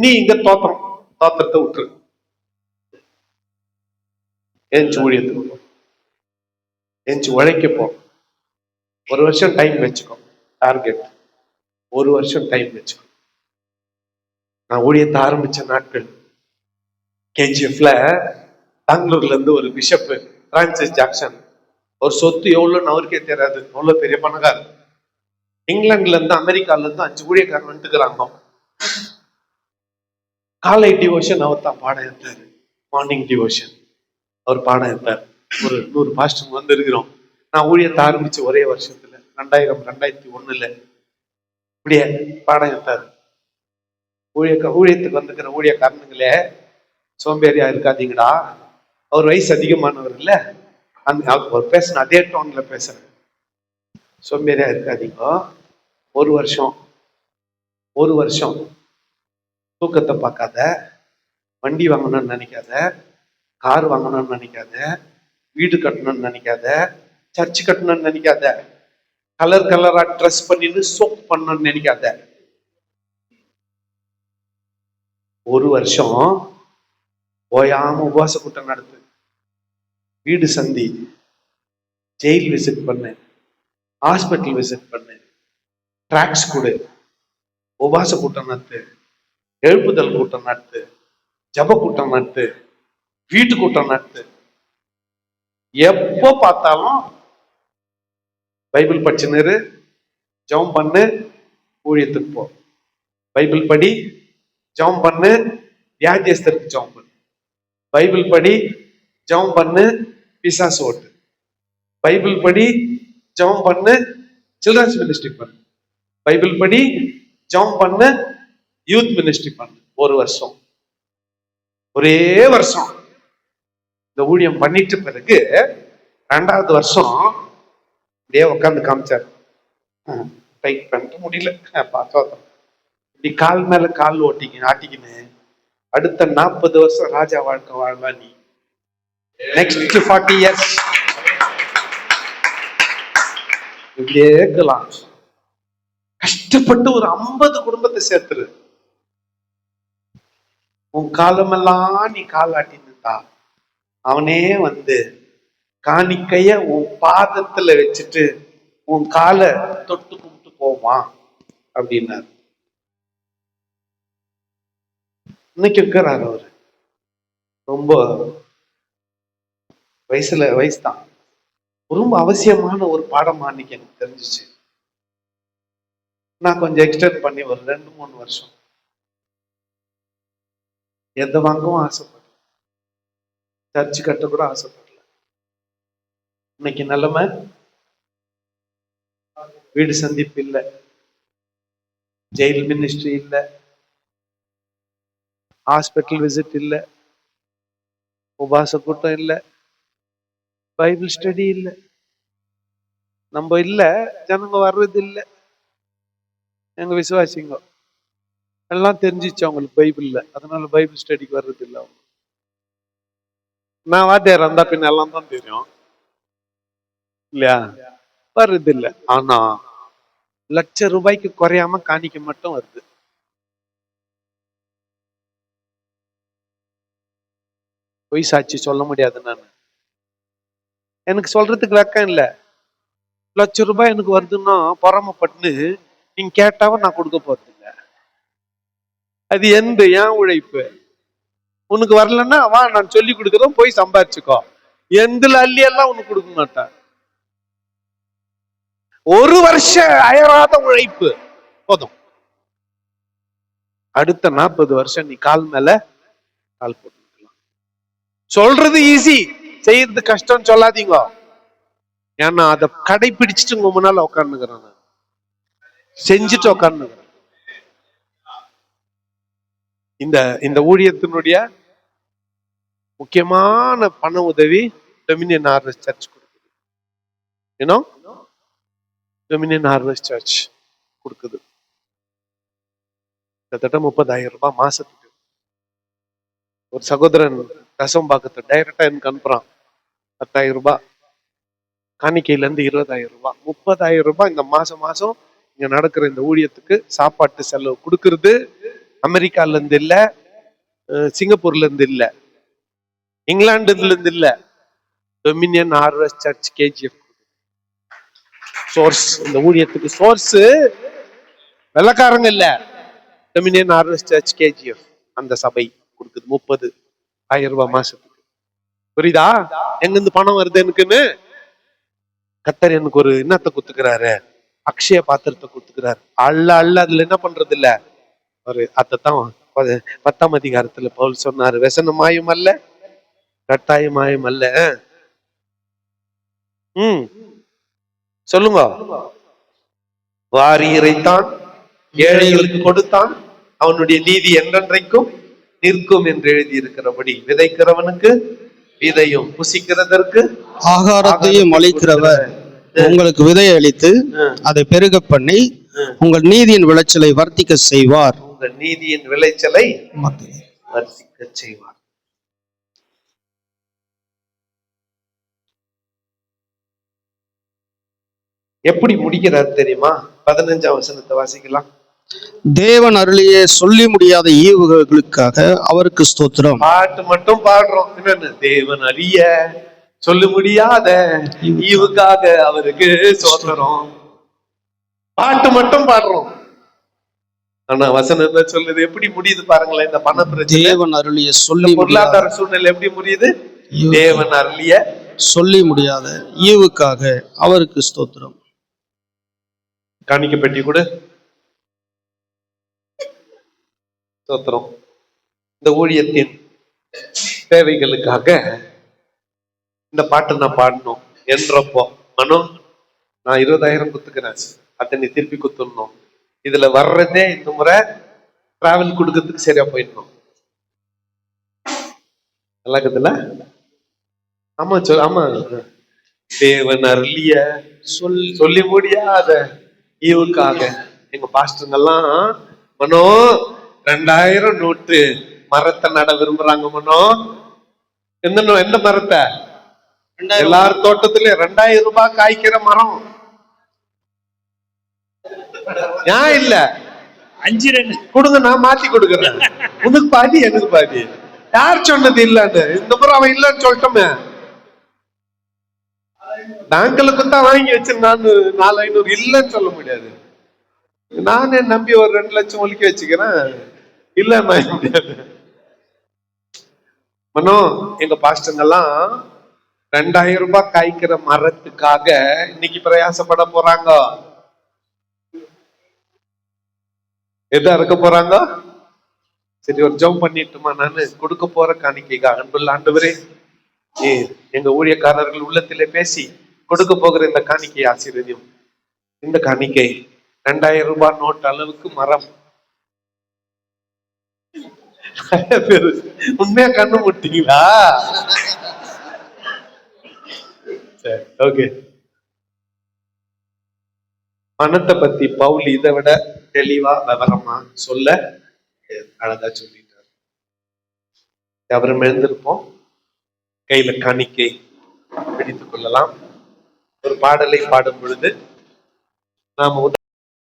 நீ இங்க தோத்திரத்தை விட்டுரு, ஏஞ்சி ஊழியத்துக்கு போ, ஏஞ்சி உழைக்க போ. 1 வருஷம் டைம் வச்சுக்கோ, டார்கெட் 1 வருஷம் டைம் வச்சுக்கோ. நான் ஊழியத்தை ஆரம்பிச்ச நாட்கள் கேஜிஎஃப்ல பெங்களூர்ல இருந்து ஒரு பிஷப் பிரான்சிஸ் ஜாக்சன், ஒரு சொத்து எவ்வளவுன்னு அவருக்கே தெரியாது, அவ்வளவு பெரிய பணக்காரர். இங்கிலாந்துல இருந்து அமெரிக்கால இருந்து 5 ஊழியக்காரன் வந்துக்கிறாங்க. காலை டிவோஷன் அவர் தான் பாடம் எடுத்தாரு, மார்னிங் டிவோஷன் அவர் பாடம் எடுத்தார். ஒரு 100 பாஸ்டர் வந்து இருக்கிறோம். நான் ஊழியத்தை ஆரம்பிச்சு ஒரே வருஷத்துல 2001 இப்படியே பாடம் எடுத்தாரு. ஊழியத்துக்கு வந்துக்கிற ஊழியக்காரனுங்களே, சோம்பேறியா இருக்காதீங்கடா. அவர் வயசு அதிகமானவர் இல்ல, அவர் பேசுன அதே டோன்ல பேசுறேன். சோம்பேறியா இருக்காதீங்க, 1 வருஷம் தூக்கத்தை பார்க்காத, வண்டி வாங்கணும்னு நினைக்காத, கார் வாங்கணும்னு நினைக்காத, வீடு கட்டணும்னு நினைக்காத, சர்ச்சு கட்டணும்னு நினைக்காத, கலரா ட்ரெஸ் பண்ணிட்டு சோப் பண்ணணும்னு நினைக்காத. 1 வருஷம் ஓயாம உபவாச கூட்டம் நடத்து, வீடு சந்தி, ஜெயில் விசிட் பண்ணு, ஹாஸ்பிட்டல் விசிட் பண்ணு, ட்ராக்ஸ் கொடு, உபவாச கூட்டம் நடத்து, எழுப்புதல் கூட்டம் நடத்து, ஜப கூட்டம் நடத்து, வீட்டு கூட்டம் நடத்து. எப்போ பார்த்தாலும் பைபிள் படிச்சுன்னு, ஜெபம் பண்ணு, ஊழியத்துக்கு போ. பைபிள் படி, ஜெபம் பண்ணு, வியாதியஸ்தருக்கு ஜெபம் பண்ணு. பைபிள் படி, ஜெபம் பண்ணு, பிசாசு ஓட்டு. பைபிள் படி, ஜெபம் பண்ணு, சில்ட்ரன்ஸ் மினிஸ்ட்ரி பண்ணு. பைபிள் படி, ஜெபம் பண்ணு, யூத் மினிஸ்ட்ரி பண்ணு. ஒரு வருஷம், ஒரே வருஷம் இந்த ஊழியம் பண்ணிட்டு பிறகு 2வது வருஷம் அப்படியே உட்காந்து காமிச்சார். டைட் பண்ணிட்டு முடியல, பார்த்தோம் இப்படி கால் மேல கால் ஆட்டிக்கின்னு அடுத்த 40 வருஷம் ராஜா வாழ்க்கை வாழ்வா நீ. நெக்ஸ்ட் 40 years இப்படியே இருக்கலாம். கஷ்டப்பட்டு ஒரு 50 குடும்பத்தை சேர்த்துரு. உன் காலமெல்லாம் நீ கால் ஆட்டினுட்டா அவனே வந்து காணிக்கைய உன் பாதத்துல வச்சுட்டு உன் காலை தொட்டு கும்பிட்டு போவான் அப்படின்னாரு. இன்னைக்கு இருக்கிறாரு அவரு. ரொம்ப வயசு தான். ரொம்ப அவசியமான ஒரு பாடமா அன்னைக்கு எனக்கு தெரிஞ்சிச்சு. நான் கொஞ்சம் எக்ஸ்டெண்ட் பண்ணி ஒரு 2-3 வருஷம் எந்த வாங்கவும் ஆசைப்படல, சர்ச்சு கட்ட கூட ஆசைப்படல. இன்னைக்கு நிலைமை வீடு சந்திப்பு இல்லை, ஜெயில் மினிஸ்ட்ரி இல்லை, ஹாஸ்பிட்டல் விசிட் இல்லை, உபாச கூட்டம் இல்லை, பைபிள் ஸ்டடி இல்லை. நம்ம இல்லை, ஜனங்க வர்றது இல்லை. எங்க விசுவாசிங்க எல்லாம் தெரிஞ்சிச்சு அவங்களுக்கு பைபிள்ல, அதனால பைபிள் ஸ்டடிக்கு வர்றது இல்லை. அவங்க நான் வாத்தியார் இருந்தா பின்ன எல்லாம் தான் தெரியும் இல்லையா, வர்றது இல்லை. ஆனா ₹1,00,000 குறையாம காணிக்க மட்டும் வருது. பொய் சாட்சி சொல்ல முடியாது. நான் எனக்கு சொல்றதுக்கு வெக்கம் இல்லை. ₹1,00,000 எனக்கு வருதுன்னா பொறாமப்பட்டு நீங்க கேட்டாவும் நான் கொடுக்க போறது இல்லை. அது என் உழைப்பு. உனக்கு வரலன்னா வா, நான் சொல்லி கொடுக்குறோம், போய் சம்பாதிச்சுக்கோ. எந்துல அள்ளி எல்லாம் உனக்கு கொடுக்க மாட்டேன். ஒரு வருஷம் அயராத உழைப்பு போதும். அடுத்த 40 வருஷம் நீ கால் மேல கால் போட்டுக்கலாம். சொல்றது ஈஸி, செய்யறது கஷ்டம் சொல்லாதீங்க. ஏன்னா அதை கடைபிடிச்சிட்டு உங்க முன்னால உட்கார்ந்துக்கிறேன், செஞ்சுட்டு உட்கார்ந்துக்கிறேன். இந்த ஊழியத்தினுடைய முக்கியமான பண உதவி டொமினியன் ஹார்வெஸ்ட் சர்ச் கொடுக்குது. ஏன்னா டொமினியன் ஹார்வெஸ்ட் சர்ச் கொடுக்குது. கிட்டத்தட்ட ₹30,000 மாசத்துக்கு. ஒரு சகோதரன் தசம்பாக்கத்தை டைரக்டா எனக்கு அனுப்புறான். ₹10,000 காணிக்கையில இருந்து ₹20,000, ₹30,000 இந்த மாசம் இங்க நடக்கிற இந்த ஊழியத்துக்கு சாப்பாட்டு செலவு கொடுக்கறது. அமெரிக்கால இருந்து இல்ல, சிங்கப்பூர்ல இருந்து இல்ல, இங்கிலாந்துல இருந்து இல்ல, Dominion Harvest Church KGF source. இந்த ஊழியத்துக்கு சோர்ஸ் வெள்ளக்காரங்க இல்ல, டொமினியன் ஹார்வெஸ்ட் சர்ச் KGF அந்த சபை கொடுக்குது. ₹30,000 மாசத்துக்கு. புரியுதா எங்க இருந்து பணம் வருது எனக்குன்னு? கர்த்தர் எனக்கு ஒரு என்னத்தை குத்துக்கிறாரு, அக்ஷய பாத்திரத்தை குத்துக்கிறாரு. அதுல என்ன பண்றது இல்ல, ஒரு அதைத்தான் 10ஆம் அதிகாரத்துல பவுல் சொன்னாரு, व्यसனமாயும் அல்ல கட்டாயமாயும் அல்ல. சொல்லுங்க. வாரி இறைத்தான், ஏழைகளுக்கு கொடுத்தான், அவனுடைய நீதி என்றென்றைக்கும் நிற்கும் என்று எழுதி இருக்கிறபடி விதைக்கிறவனுக்கு விதையும் புசிக்கிறதற்கு ஆகாரத்தையும் அளிக்கிறவர் உங்களுக்கு விதையை அளித்து அதை பெருக பண்ணி உங்கள் நீதியின் விளைச்சலை வர்த்திக்க செய்வார். உங்கள் நீதியின் விளைச்சலை வர்த்திக்க செய்வார். எப்படி முடிக்கிறார் தெரியுமா? 15ஆம் வசனத்தை வாசிக்கலாம். தேவன் அருளிய சொல்லி முடியாத ஈவுகளுக்காக அவருக்கு ஸ்தோத்திரம். பாட்டு மட்டும் பாடுறோம். என்னன்னு? தேவன் அறிய சொல்ல முடியாத ஈவுக்காக அவருக்கு சோத்திரம். பாட்டு மட்டும் பாடுறோம். ஆனா வசனம் என்ன சொல்லுது? எப்படி முடியுது பாருங்களேன். இந்த பண பிரச்சனை, தேவன் அருளிய சொல்லி பொருளாதார சூழ்நிலை எப்படி முடியுது? தேவன் அருளிய சொல்லி முடியாத ஈவுக்காக அவருக்கு ஸ்தோத்திரம். காணிக்க பெட்டி கூட ஸ்தோத்திரம். இந்த ஊழியத்தின் தேவைகளுக்காக இந்த பாட்டை நான் பாடணும் என்றப்போ, மனோ நான் 20,000 குத்துக்கிறேன், அதை நீ திருப்பி குத்துடணும். இதுல வர்றதே இந்த முறை டிராவல் கொடுக்கறதுக்கு சரியா போயிடணும். நல்லா இருக்குதுல்ல? ஆமா ஆமா. தேவன் அருளிய சொல்லி முடியாத ஈவுக்காக எங்க பாஸ்டருங்கெல்லாம் மனோ 2000 நோட்டு மரத்தை நட விரும்புறாங்க. மனோ எந்த மரத்தை? எல்லார் தோட்டத்திலயும் 2000 ரூபாய் காய்க்கிற மரம். ஏன் இல்ல? 5 கொடுங்க, நான் மாத்தி கொடுக்குறேன். உனக்கு பாதி எனக்கு பாதி. யார் சொன்னது இல்லன்னு? இந்த முறை அவன் இல்லன்னு சொல்லிட்டோமே. பேங்க்ல தான் வாங்கி வச்சு நான் 400 இல்லன்னு சொல்ல முடியாது. நானே நம்பி ஒரு 2 லட்சம் ஒலிக்க வச்சுக்கிறேன், இல்லன்னு வாங்க முடியாது. மனோ எங்க பாஸ்டங்கெல்லாம் 2000 ரூபாய் காய்க்கிற மரத்துக்காக இன்னைக்கு பிரயாசப்பட போறாங்க. எதா இருக்க போறாங்க? சரி, ஒரு ஜெபம் பண்ணிட்டுமா? நானு கொடுக்க போற காணிக்கைக்கா அன்புள்ள ஆண்டவரே, எங்க ஊழியக்காரர்கள் உள்ளத்திலே பேசி கொடுக்க போகிற இந்த காணிக்கை ஆசீர்வதியும். இந்த காணிக்கை 2000 ரூபாய் நோட் அளவுக்கு மரம். உண்மையா கண்ணு முட்டீங்களா? சரி, ஓகே. பணத்தை பத்தி பவுல் இதை விட தெளிவா விவரமா சொல்ல அழகா சொல்லிட்டார். அவரும் எழுந்திருப்போம், கையில காணிக்கை பிடித்துக் கொள்ளலாம். ஒரு பாடலை பாடும் பொழுது நாம